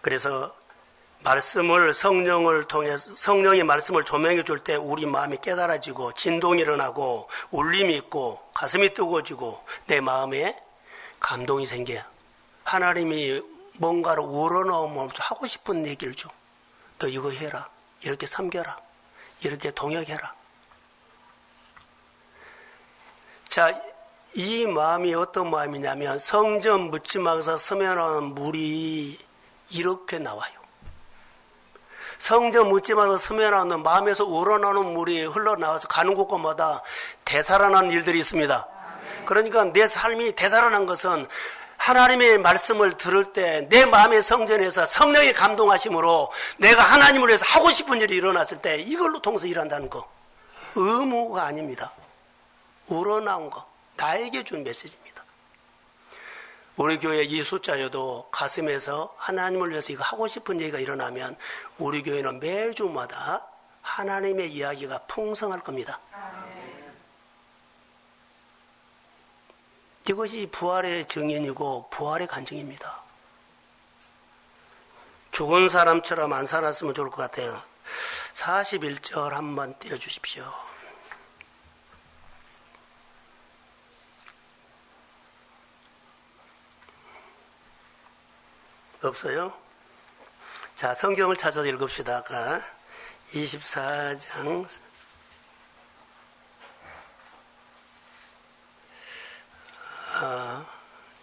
그래서 말씀을 성령을 통해서 성령이 말씀을 조명해 줄 때 우리 마음이 깨달아지고 진동이 일어나고 울림이 있고 가슴이 뜨거워지고 내 마음에 감동이 생겨요. 하나님이 뭔가를 우러나오면 하고 싶은 얘기를 줘. 너 이거 해라. 이렇게 섬겨라. 이렇게 동역해라. 자, 이 마음이 어떤 마음이냐면 성전 묻지마에서 스며나오는 물이 이렇게 나와요. 성전 묻지마에서 스며나오는 마음에서 우러나오는 물이 흘러나와서 가는 곳곳마다 되살아난 일들이 있습니다. 그러니까 내 삶이 되살아난 것은 하나님의 말씀을 들을 때 내 마음의 성전에서 성령의 감동하심으로 내가 하나님을 위해서 하고 싶은 일이 일어났을 때 이걸로 통해서 일한다는 거. 의무가 아닙니다. 우러나온 거. 나에게 준 메시지입니다. 우리 교회 이 숫자여도 가슴에서 하나님을 위해서 이거 하고 싶은 얘기가 일어나면 우리 교회는 매주마다 하나님의 이야기가 풍성할 겁니다. 이것이 부활의 증인이고 부활의 간증입니다. 죽은 사람처럼 안 살았으면 좋을 것 같아요. 41절 한번 띄워주십시오. 없어요? 자, 성경을 찾아서 읽읍시다. 아까 24장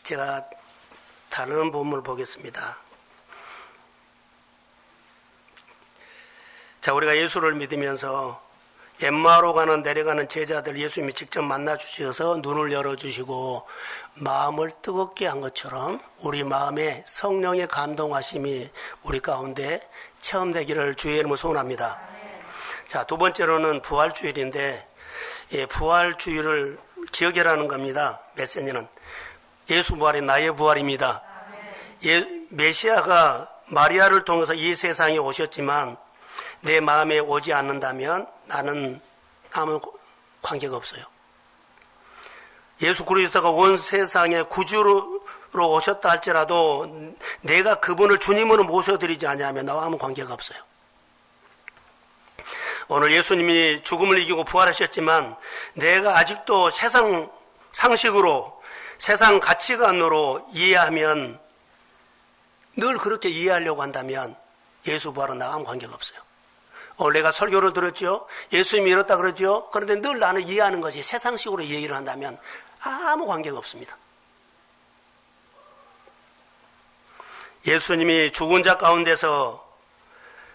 제가 다른 본문을 보겠습니다. 자, 우리가 예수를 믿으면서 엠마오로 가는 내려가는 제자들 예수님이 직접 만나 주셔서 눈을 열어주시고 마음을 뜨겁게 한 것처럼 우리 마음에 성령의 감동하심이 우리 가운데 체험되기를 주의 이름으로 소원합니다. 자, 두 번째로는 부활주일인데 부활주일을 기억이라는 겁니다. 메시지는 예수 부활이 나의 부활입니다. 메시아가 마리아를 통해서 이 세상에 오셨지만 내 마음에 오지 않는다면 나는 아무 관계가 없어요. 예수 그리스도가 온 세상에 구주로 오셨다 할지라도 내가 그분을 주님으로 모셔드리지 않으면 나와 아무 관계가 없어요. 오늘 예수님이 죽음을 이기고 부활하셨지만 내가 아직도 세상 상식으로 세상 가치관으로 이해하면 늘 그렇게 이해하려고 한다면 예수 부활은 나와 아무 관계가 없어요. 오늘 내가 설교를 들었죠. 예수님이 이렇다 그러죠. 그런데 늘 나는 이해하는 것이 세상식으로 얘기를 한다면 아무 관계가 없습니다. 예수님이 죽은 자 가운데서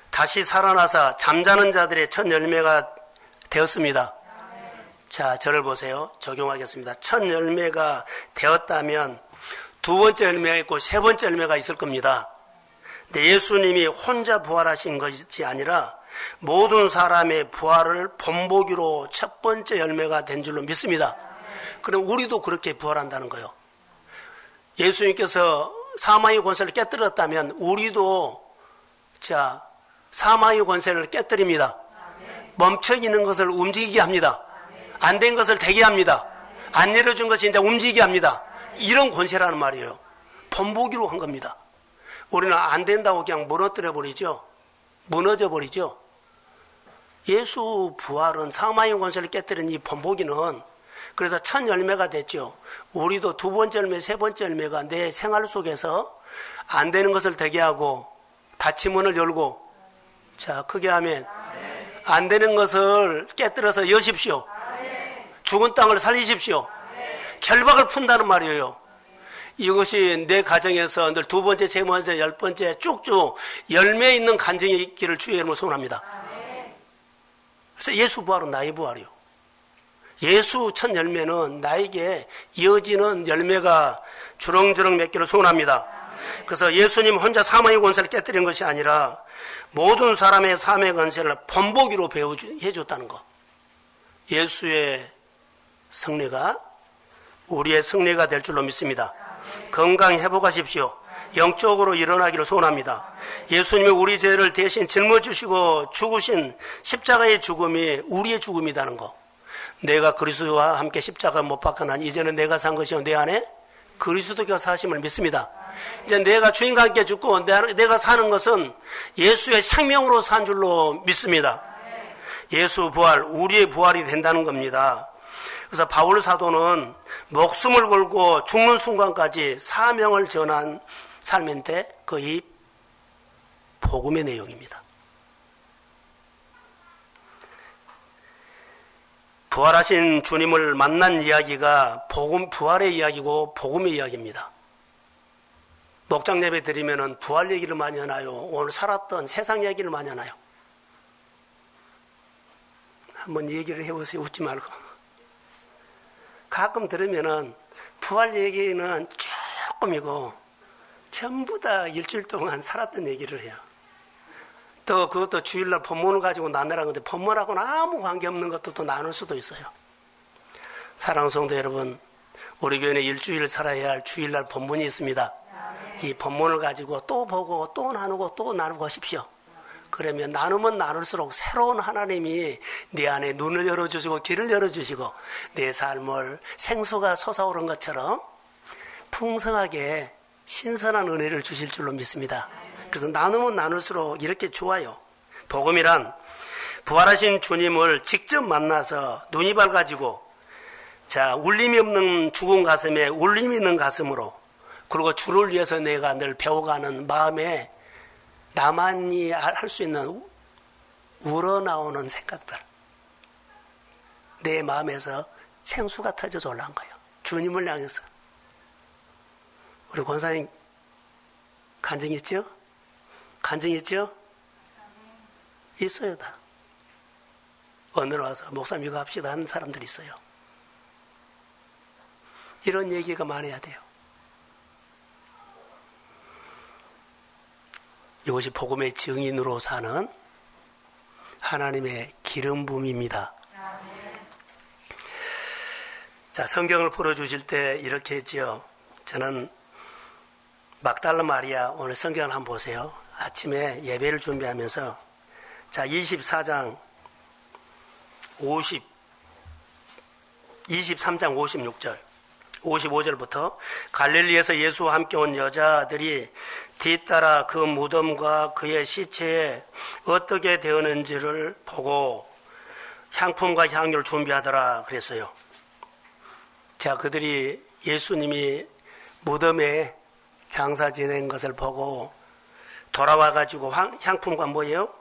다시 살아나서 잠자는 자들의 첫 열매가 되었습니다. 자, 저를 보세요. 적용하겠습니다. 첫 열매가 되었다면 두 번째 열매가 있고 세 번째 열매가 있을 겁니다. 근데 예수님이 혼자 부활하신 것이 아니라 모든 사람의 부활을 본보기로 첫 번째 열매가 된 줄로 믿습니다. 그럼 우리도 그렇게 부활한다는 거예요. 예수님께서 사망의 권세를 깨뜨렸다면 우리도 자 사망의 권세를 깨뜨립니다. 멈춰 있는 것을 움직이게 합니다. 안 된 것을 되게 합니다. 안 내려준 것이 이제 움직이게 합니다. 이런 권세라는 말이에요. 본보기로 한 겁니다. 우리는 안 된다고 그냥 무너뜨려 버리죠. 무너져 버리죠. 예수 부활은 사망의 권세를 깨뜨린 이 본보기는 그래서 첫 열매가 됐죠. 우리도 두 번째 열매, 세 번째 열매가 내 생활 속에서 안 되는 것을 되게 하고 닫힌 문을 열고 자 크게 하면 안 되는 것을 깨뜨려서 여십시오. 죽은 땅을 살리십시오. 결박을 푼다는 말이에요. 이것이 내 가정에서 늘 두 번째, 세 번째, 열 번째 쭉쭉 열매 있는 간증이 있기를 주의 이름으로 소원합니다. 그래서 예수 부활은 나의 부활이요. 예수 첫 열매는 나에게 이어지는 열매가 주렁주렁 맺기를 소원합니다. 그래서 예수님 혼자 사망의 권세를 깨뜨린 것이 아니라 모든 사람의 삶의 권세를 본보기로 해줬다는 거. 예수의 승리가 우리의 승리가 될 줄로 믿습니다. 건강 회복하십시오. 영적으로 일어나기를 소원합니다. 예수님이 우리 죄를 대신 짊어지시고 죽으신 십자가의 죽음이 우리의 죽음이라는 거. 내가 그리스도와 함께 십자가 못 박혀 난 이제는 내가 산 것이 내 안에 그리스도가 사심을 믿습니다. 이제 내가 주님과 함께 죽고 내가 사는 것은 예수의 생명으로 산 줄로 믿습니다. 예수 부활, 우리의 부활이 된다는 겁니다. 그래서 바울 사도는 목숨을 걸고 죽는 순간까지 사명을 전한 삶인데 거의 복음의 내용입니다. 부활하신 주님을 만난 이야기가 부활의 이야기고 복음의 이야기입니다. 목장 예배 드리면은 부활 얘기를 많이 하나요? 오늘 살았던 세상 얘기를 많이 하나요? 한번 얘기를 해보세요. 웃지 말고. 가끔 들으면은 부활 얘기는 조금이고 전부 다 일주일 동안 살았던 얘기를 해요. 또 그것도 주일날 본문을 가지고 나누라는 건데 본문하고는 아무 관계없는 것도 또 나눌 수도 있어요. 사랑하는 성도 여러분, 우리 교회는 일주일 살아야 할 주일날 본문이 있습니다. 이 본문을 가지고 또 보고 또 나누고 하십시오. 그러면 나누면 나눌수록 새로운 하나님이 네 안에 눈을 열어주시고 길을 열어주시고 내 삶을 생수가 솟아오른 것처럼 풍성하게 신선한 은혜를 주실 줄로 믿습니다. 그래서 나누면 나눌수록 이렇게 좋아요. 복음이란 부활하신 주님을 직접 만나서 눈이 밝아지고 울림이 없는 죽은 가슴에 울림이 있는 가슴으로 그리고 주를 위해서 내가 늘 배워가는 마음에 나만이 할 수 있는 우러나오는 생각들, 내 마음에서 생수가 터져서 올라온 거예요. 주님을 향해서. 우리 권사님 간증 있죠? 간증 있죠? 있어요. 다. 오늘 와서 목사님 이거 합시다 하는 사람들이 있어요. 이런 얘기가 많아야 돼요. 이것이 복음의 증인으로 사는 하나님의 기름 부음입니다. 자, 성경을 풀어주실 때 이렇게 했지요. 저는 막달라 마리아, 오늘 성경을 한번 보세요. 아침에 예배를 준비하면서 24장 23장 56절 55절부터 갈릴리에서 예수와 함께 온 여자들이 뒤따라 그 무덤과 그의 시체에 어떻게 되었는지를 보고 향품과 향유를 준비하더라 그랬어요. 자, 그들이 예수님이 무덤에 장사 지낸 것을 보고 돌아와가지고 향품과 뭐예요?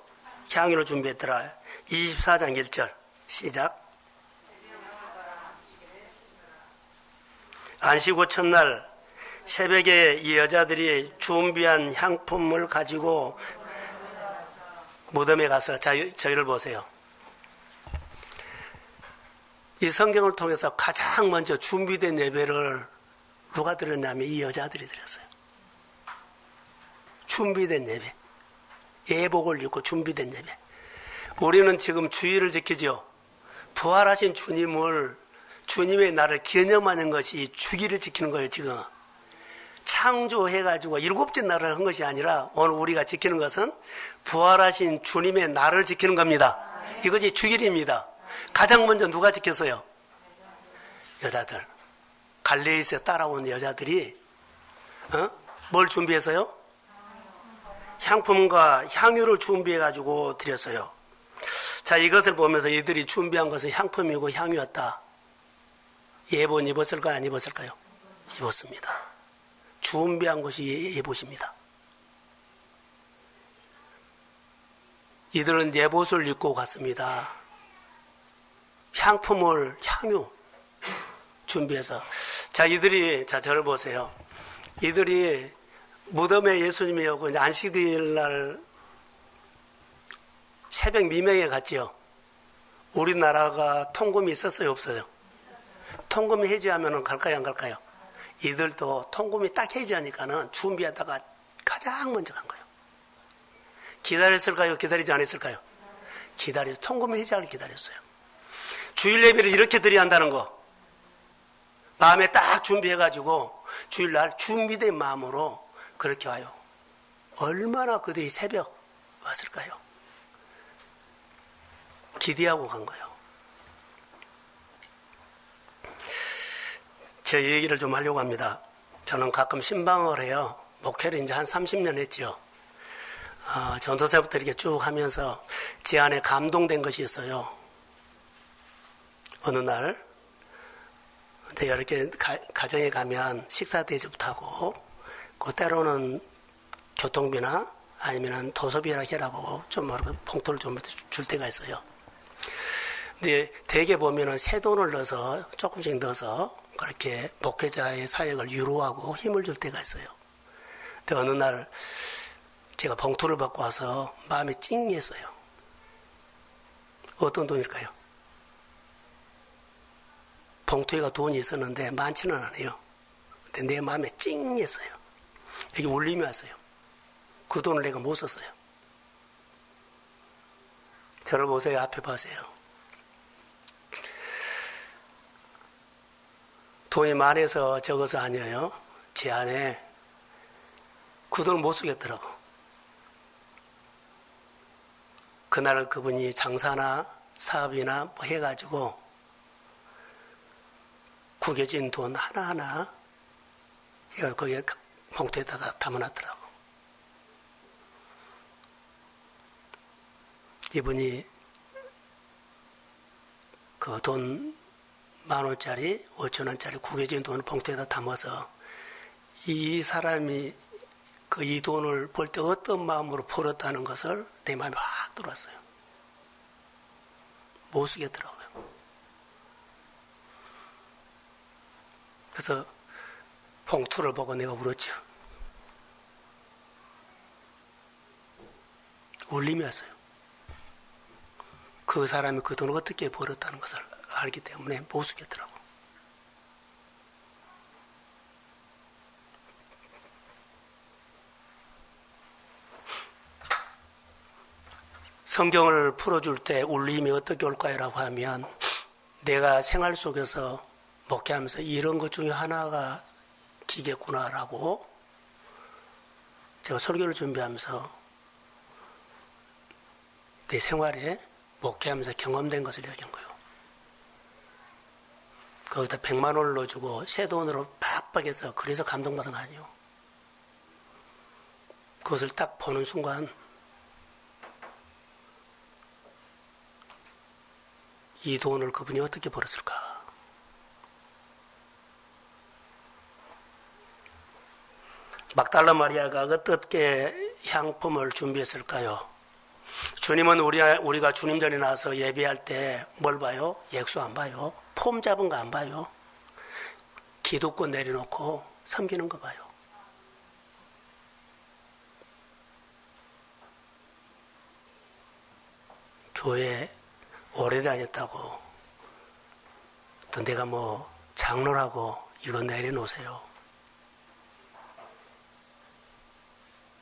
향유를 준비했더라. 24장 1절 시작. 안식 후 첫날 새벽에 이 여자들이 준비한 향품을 가지고 무덤에 가서 저희를 보세요. 이 성경을 통해서 가장 먼저 준비된 예배를 누가 드렸냐면 이 여자들이 드렸어요. 준비된 예배. 예복을 입고 준비된 예배. 우리는 지금 주일을 지키죠. 부활하신 주님의 날을 기념하는 것이 주기를 지키는 거예요. 지금 창조해가지고 7째 날을 한 것이 아니라 오늘 우리가 지키는 것은 부활하신 주님의 날을 지키는 겁니다. 이것이 주일입니다. 가장 먼저 누가 지켰어요? 여자들. 갈릴리에서 따라온 여자들이 뭘 준비했어요? 향품과 향유를 준비해가지고 드렸어요. 자, 이것을 보면서 이들이 준비한 것은 향품이고 향유였다. 예본 입었을까요? 안 입었을까요? 입었습니다. 준비한 것이 예봇입니다. 이들은 예봇을 입고 갔습니다. 향유 준비해서. 자, 저를 보세요. 이들이 무덤에 예수님이 오고 안식일 날 새벽 미명에 갔지요. 우리나라가 통금이 있었어요, 없어요? 통금이 해제하면 갈까요, 안 갈까요? 이들도 통금이 딱 해제하니까는 준비하다가 가장 먼저 간 거예요. 기다렸을까요? 기다리지 않았을까요? 통금이 해제하길 기다렸어요. 주일 예배를 이렇게 드려야 한다는 거. 마음에 딱 준비해가지고 주일날 준비된 마음으로 그렇게 와요. 얼마나 그들이 새벽 왔을까요? 기대하고 간 거예요. 제 얘기를 좀 하려고 합니다. 저는 가끔 신방을 해요. 목회를 이제 한 30년 했죠. 전도사부터 이렇게 쭉 하면서 제 안에 감동된 것이 있어요. 어느 날, 이렇게 가정에 가면 식사 대접하고, 그 때로는 교통비나 아니면 도서비나 해라고 좀 봉투를 좀 줄 때가 있어요. 근데 대개 보면은 새 돈을 넣어서 조금씩 넣어서 그렇게 목회자의 사역을 유로하고 힘을 줄 때가 있어요. 근데 어느 날 제가 봉투를 받고 와서 마음이 찡했어요. 어떤 돈일까요? 봉투에가 돈이 있었는데 많지는 않아요. 근데 내 마음에 찡했어요. 여기 울림이 왔어요. 그 돈을 내가 못 썼어요. 저를 보세요. 앞에 보세요. 돈이 많아서 적어서 아니에요. 제 안에 그 돈을 못 쓰겠더라고. 그날 그분이 장사나 사업이나 뭐 해가지고 구겨진 돈 하나하나 거기에 봉투에다가 담아놨더라고. 이분이 그 돈 10,000원짜리, 5,000원짜리 구겨진 돈을 봉투에다 담아서 이 사람이 이 돈을 벌 때 어떤 마음으로 벌었다는 것을 내 마음에 확 들어왔어요. 못 쓰겠더라고요. 그래서 봉투를 보고 내가 울었죠. 울림이 왔어요. 그 사람이 그 돈을 어떻게 벌었다는 것을 알기 때문에 못 쓰겠더라고. 성경을 풀어줄 때 울림이 어떻게 올까요? 라고 하면 내가 생활 속에서 목회하면서 이런 것 중에 하나가 기겠구나라고 제가 설교를 준비하면서 내 생활에 목회하면서 경험된 것을 얘기한 거예요. 거기다 100만 원을 넣어주고 새 돈으로 빡빡해서 그래서 감동받은 거 아니에요. 그것을 딱 보는 순간 이 돈을 그분이 어떻게 벌었을까? 막달라 마리아가 어떻게 향품을 준비했을까요? 주님은 우리가 주님 전에 나와서 예배할 때 뭘 봐요? 액수 안 봐요. 폼 잡은 거 안 봐요. 기도권 내려놓고 섬기는 거 봐요. 교회 오래 다녔다고 또 내가 뭐 장로라고 이거 내려놓으세요.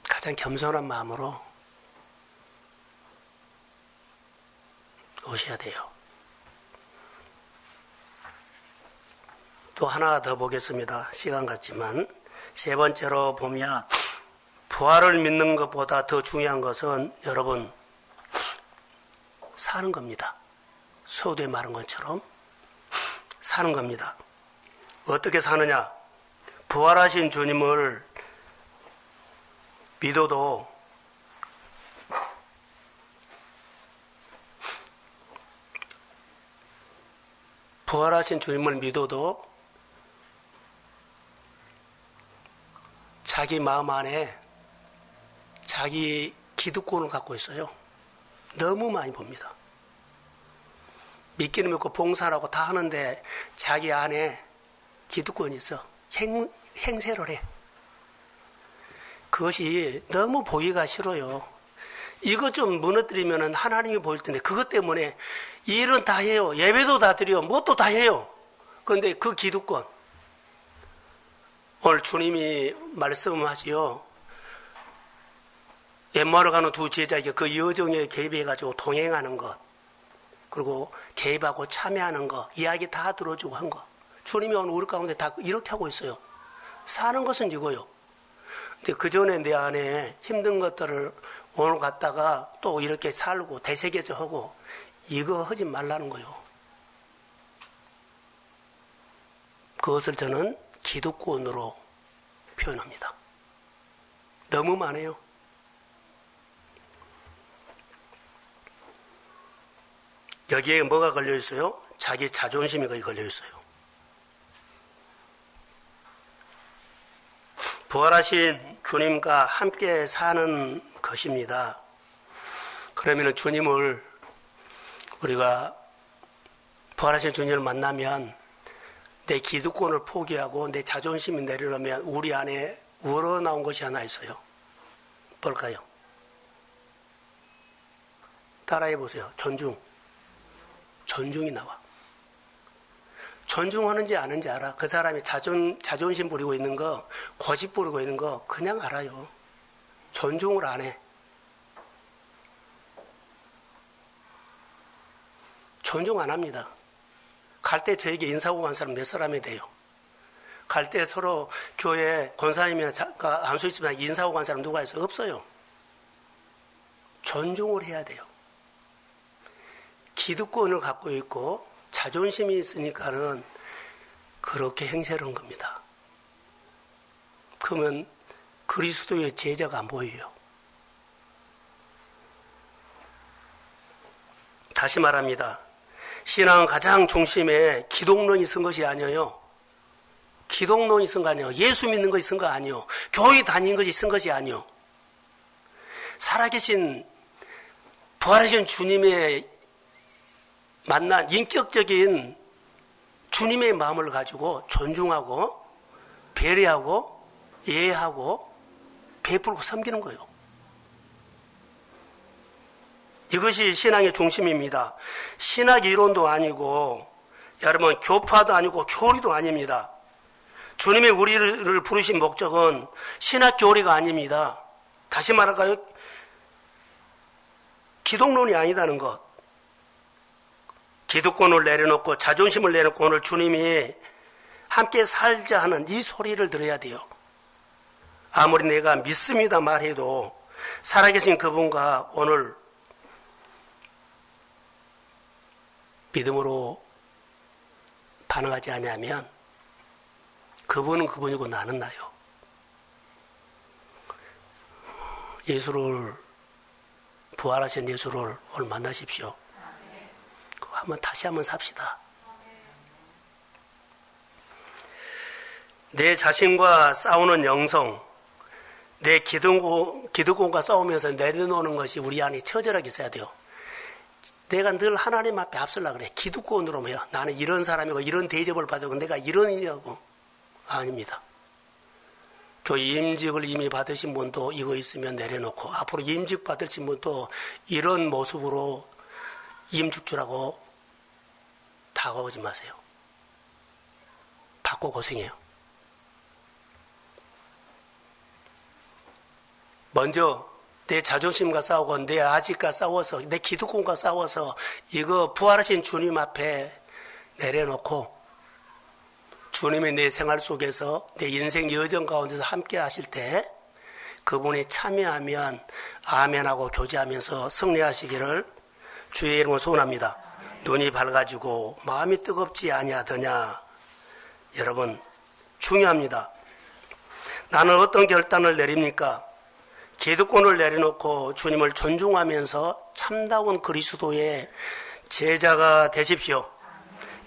가장 겸손한 마음으로 오셔야 돼요. 또 하나 더 보겠습니다. 시간 같지만 세 번째로 보면 부활을 믿는 것보다 더 중요한 것은 여러분 사는 겁니다. 소두에 말한 것처럼 사는 겁니다. 어떻게 사느냐? 부활하신 주님을 믿어도 부활하신 주님을 믿어도 자기 마음 안에 자기 기득권을 갖고 있어요. 너무 많이 봅니다. 믿기는 믿고 봉사하고 다 하는데 자기 안에 기득권이 있어. 행세를 해. 그것이 너무 보기가 싫어요. 이것 좀 무너뜨리면 하나님이 보일 텐데 그것 때문에 일은 다 해요. 예배도 다 드려. 뭣도 다 해요. 그런데 그 기득권. 오늘 주님이 말씀하지요. 엠마오로 가는 두 제자에게 그 여정에 개입해가지고 동행하는 것. 그리고 개입하고 참여하는 거. 이야기 다 들어주고 한 거. 주님이 오늘 우리 가운데 다 이렇게 하고 있어요. 사는 것은 이거요. 근데 그 전에 내 안에 힘든 것들을 오늘 갔다가 또 이렇게 살고 되새겨져 하고 이거 하지 말라는 거요. 그것을 저는 기득권으로 표현합니다. 너무 많아요. 여기에 뭐가 걸려 있어요? 자기 자존심이 거기 걸려 있어요. 부활하신 주님과 함께 사는 것입니다. 그러면 주님을, 우리가 부활하신 주님을 만나면 내 기득권을 포기하고 내 자존심이 내려놓으면 우리 안에 우러나온 것이 하나 있어요. 뭘까요? 따라해 보세요. 존중. 존중이 나와. 존중하는지 아는지 알아. 그 사람이 자존심 부리고 있는 거, 고집 부리고 있는 거 그냥 알아요. 존중을 안 해. 존중 안 합니다. 갈 때 저에게 인사하고 간 사람 몇 사람이 돼요? 갈 때 서로 교회 권사님이나 안수 있으면 인사하고 간 사람 누가 있어요? 없어요. 존중을 해야 돼요. 기득권을 갖고 있고 자존심이 있으니까는 그렇게 행세를 한 겁니다. 그러면 그리스도의 제자가 안 보여요. 다시 말합니다. 신앙은 가장 중심에 기독론이 쓴 것이 아니에요. 기독론이 쓴 거 아니에요. 예수 믿는 것이 쓴 거 아니에요. 교회 다니는 것이 쓴 것이 아니에요. 살아계신 부활하신 주님의 만난 인격적인 주님의 마음을 가지고 존중하고 배려하고 이해하고 베풀고 섬기는 거예요. 이것이 신앙의 중심입니다. 신학 이론도 아니고 여러분 교파도 아니고 교리도 아닙니다. 주님이 우리를 부르신 목적은 신학 교리가 아닙니다. 다시 말할까요? 기독론이 아니다는 것. 기득권을 내려놓고 자존심을 내려놓고 오늘 주님이 함께 살자 하는 이 소리를 들어야 돼요. 아무리 내가 믿습니다 말해도 살아계신 그분과 오늘 믿음으로 반응하지 않으면 그분은 그분이고 나는 나요. 예수를, 부활하신 예수를 오늘 만나십시오. 다시 한번 삽시다. 내 자신과 싸우는 영성, 내 기득권과 싸우면서 내려놓는 것이 우리 안에 처절하게 있어야 돼요. 내가 늘 하나님 앞에 앞서려고 그래. 기득권으로 뭐야. 나는 이런 사람이고 이런 대접을 받고 내가 이런 일이라고. 아닙니다. 교회 임직을 이미 받으신 분도 이거 있으면 내려놓고 앞으로 임직 받으신 분도 이런 모습으로 임직주라고 다가오지 마세요. 받고 고생해요. 먼저 내 자존심과 싸우고 내 아직과 싸워서 내 기득권과 싸워서 이거 부활하신 주님 앞에 내려놓고 주님이 내 생활 속에서 내 인생 여정 가운데서 함께 하실 때 그분이 참여하면 아멘하고 교제하면서 승리하시기를 주의 이름으로 소원합니다. 눈이 밝아지고 마음이 뜨겁지 아니하더냐. 여러분 중요합니다. 나는 어떤 결단을 내립니까? 기득권을 내려놓고 주님을 존중하면서 참다운 그리스도의 제자가 되십시오.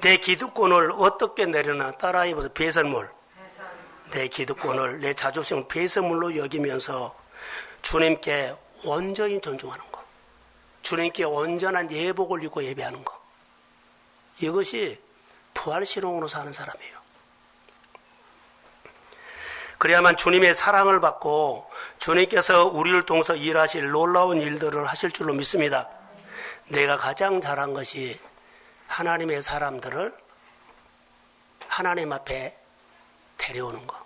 내 기득권을 어떻게 내려놔? 따라해보세요. 배설물. 내 기득권을 내 자존심을 배설물로 여기면서 주님께 온전히 존중하는 것. 주님께 온전한 예복을 입고 예배하는 것. 이것이 부활신앙으로 사는 사람이에요. 그래야만 주님의 사랑을 받고 주님께서 우리를 통해서 일하실 놀라운 일들을 하실 줄로 믿습니다. 내가 가장 잘한 것이 하나님의 사람들을 하나님 앞에 데려오는 것.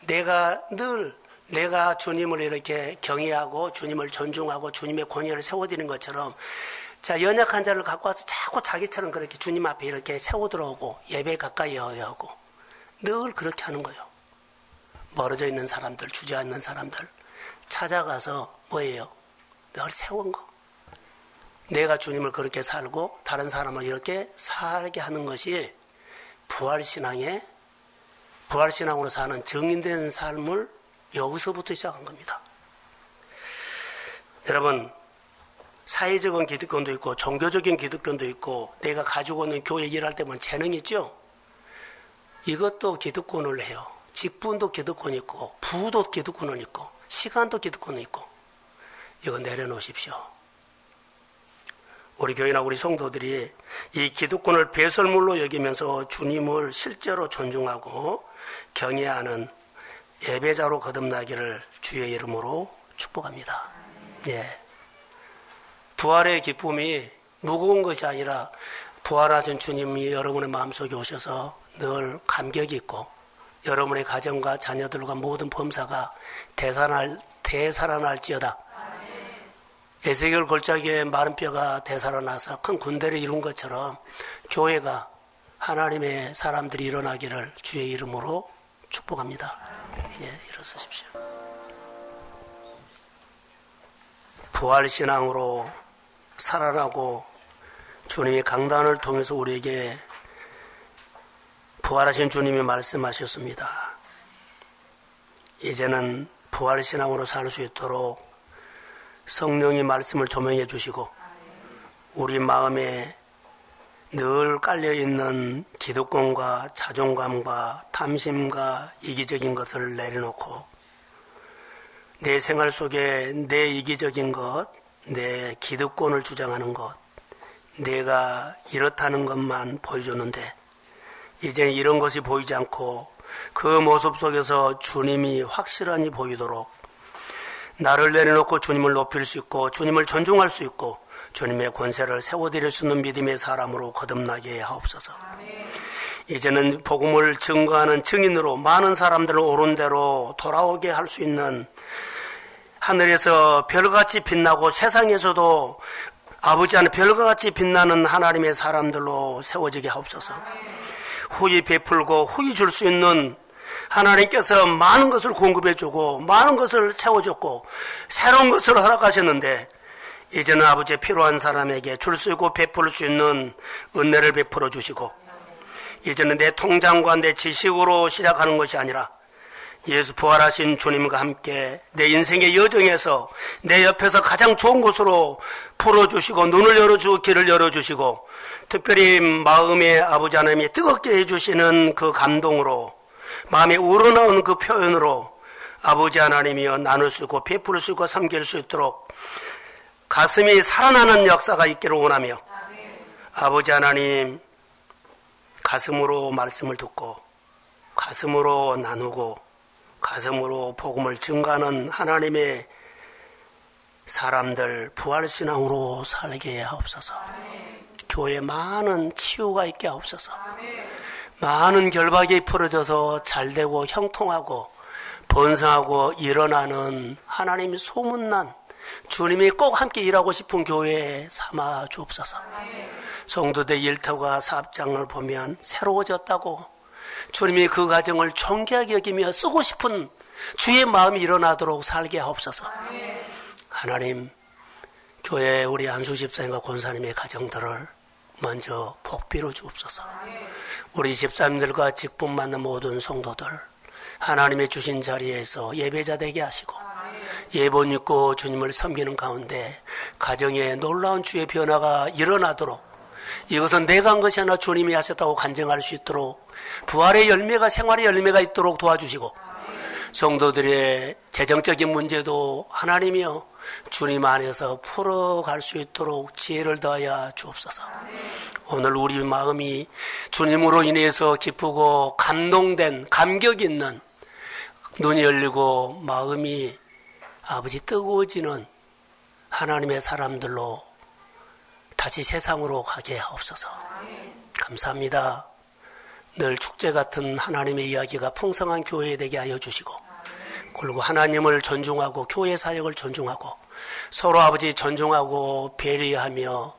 내가 주님을 이렇게 경외하고 주님을 존중하고 주님의 권위를 세워드리는 것처럼 자, 연약한 자를 갖고 와서 자꾸 자기처럼 그렇게 주님 앞에 이렇게 세워들어오고 예배 가까이 하고 늘 그렇게 하는 거예요. 멀어져 있는 사람들, 주저앉는 사람들 찾아가서 뭐예요? 늘 세운 거. 내가 주님을 그렇게 살고 다른 사람을 이렇게 살게 하는 것이 부활신앙으로 사는 정인된 삶을 여기서부터 시작한 겁니다. 여러분, 사회적인 기득권도 있고 종교적인 기득권도 있고 내가 가지고 있는 교회 일할 때 보면 재능 있죠? 이것도 기득권을 해요. 직분도 기득권이 있고 부도 기득권은 있고 시간도 기득권이 있고 이거 내려놓으십시오. 우리 교회나 우리 성도들이 이 기득권을 배설물로 여기면서 주님을 실제로 존중하고 경외하는 예배자로 거듭나기를 주의 이름으로 축복합니다. 예. 부활의 기쁨이 무거운 것이 아니라 부활하신 주님이 여러분의 마음속에 오셔서 늘 감격이 있고 여러분의 가정과 자녀들과 모든 범사가 되살아날지어다. 에스겔 골짜기에 마른 뼈가 되살아나서 큰 군대를 이룬 것처럼 교회가 하나님의 사람들이 일어나기를 주의 이름으로 축복합니다. 예, 일어서십시오. 부활신앙으로 살아나고 주님이 강단을 통해서 우리에게 부활하신 주님이 말씀하셨습니다. 이제는 부활신앙으로 살 수 있도록 성령이 말씀을 조명해 주시고 우리 마음에 늘 깔려있는 기득권과 자존감과 탐심과 이기적인 것을 내려놓고 내 생활 속에 내 이기적인 것, 내 기득권을 주장하는 것, 내가 이렇다는 것만 보여줬는데 이제 이런 것이 보이지 않고 그 모습 속에서 주님이 확실하니 보이도록 나를 내려놓고 주님을 높일 수 있고 주님을 존중할 수 있고 주님의 권세를 세워드릴 수 있는 믿음의 사람으로 거듭나게 하옵소서. 이제는 복음을 증거하는 증인으로 많은 사람들을 옳은 대로 돌아오게 할 수 있는 하늘에서 별같이 빛나고 세상에서도 아버지 안에 별과 같이 빛나는 하나님의 사람들로 세워지게 하옵소서. 후히 베풀고 후히 줄 수 있는 하나님께서 많은 것을 공급해주고 많은 것을 채워줬고 새로운 것을 허락하셨는데 이제는 아버지의 필요한 사람에게 줄 수 있고 베풀 수 있는 은혜를 베풀어 주시고 이제는 내 통장과 내 지식으로 시작하는 것이 아니라 예수 부활하신 주님과 함께 내 인생의 여정에서 내 옆에서 가장 좋은 곳으로 풀어주시고 눈을 열어주고 길을 열어주시고 특별히 마음에 아버지 하나님이 뜨겁게 해주시는 그 감동으로 마음에 우러나오는 그 표현으로 아버지 하나님이여 나눌 수 있고 베풀 수 있고 섬길 수 있도록 가슴이 살아나는 역사가 있기를 원하며 아버지 하나님 가슴으로 말씀을 듣고 가슴으로 나누고 가슴으로 복음을 증가하는 하나님의 사람들 부활신앙으로 살게 하옵소서. 교회에 많은 치유가 있게 하옵소서. 많은 결박이 풀어져서 잘되고 형통하고 번성하고 일어나는 하나님이 소문난 주님이 꼭 함께 일하고 싶은 교회에 삼아 주옵소서. 성도들 일터가 사업장을 보면 새로워졌다고 주님이 그 가정을 존귀하게 여기며 쓰고 싶은 주의 마음이 일어나도록 살게 하옵소서. 하나님, 교회 우리 안수 집사님과 권사님의 가정들을 먼저 복비로 주옵소서. 우리 집사님들과 직분 맞는 모든 성도들 하나님의 주신 자리에서 예배자 되게 하시고 예본 있고 주님을 섬기는 가운데 가정에 놀라운 주의 변화가 일어나도록 이것은 내가 한 것이 아니라 주님이 하셨다고 간증할 수 있도록 부활의 열매가 생활의 열매가 있도록 도와주시고 성도들의 재정적인 문제도 하나님이여 주님 안에서 풀어갈 수 있도록 지혜를 더하여 주옵소서. 오늘 우리 마음이 주님으로 인해서 기쁘고 감동된 감격 있는 눈이 열리고 마음이 아버지 뜨거워지는 하나님의 사람들로 다시 세상으로 가게 하옵소서. 감사합니다. 늘 축제 같은 하나님의 이야기가 풍성한 교회 되게 하여 주시고 그리고 하나님을 존중하고 교회 사역을 존중하고 서로 아버지 존중하고 배려하며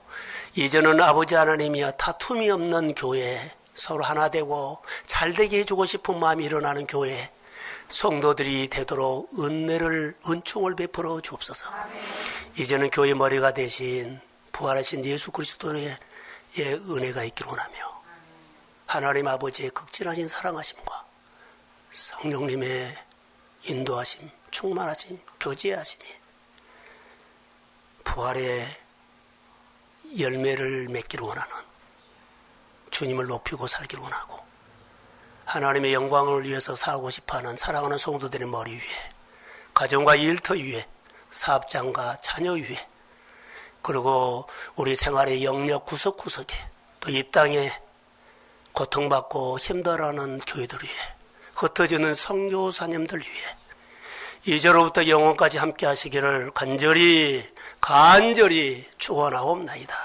이제는 아버지 하나님이여 다툼이 없는 교회 서로 하나 되고 잘되게 해주고 싶은 마음이 일어나는 교회 성도들이 되도록 은총을 베풀어 주옵소서. 이제는 교회 머리가 되신 부활하신 예수 그리스도의 은혜가 있기를 원하며 하나님 아버지의 극진하신 사랑하심과 성령님의 인도하심, 충만하심, 교제하심이 부활의 열매를 맺기를 원하는, 주님을 높이고 살기를 원하고 하나님의 영광을 위해서 살고 싶어하는 사랑하는 성도들의 머리 위에, 가정과 일터 위에, 사업장과 자녀 위에, 그리고 우리 생활의 영역 구석구석에, 또 이 땅에 고통받고 힘들어하는 교회들 위에, 흩어지는 선교사님들 위에 이제로부터 영원까지 함께 하시기를 간절히 축원하옵나이다.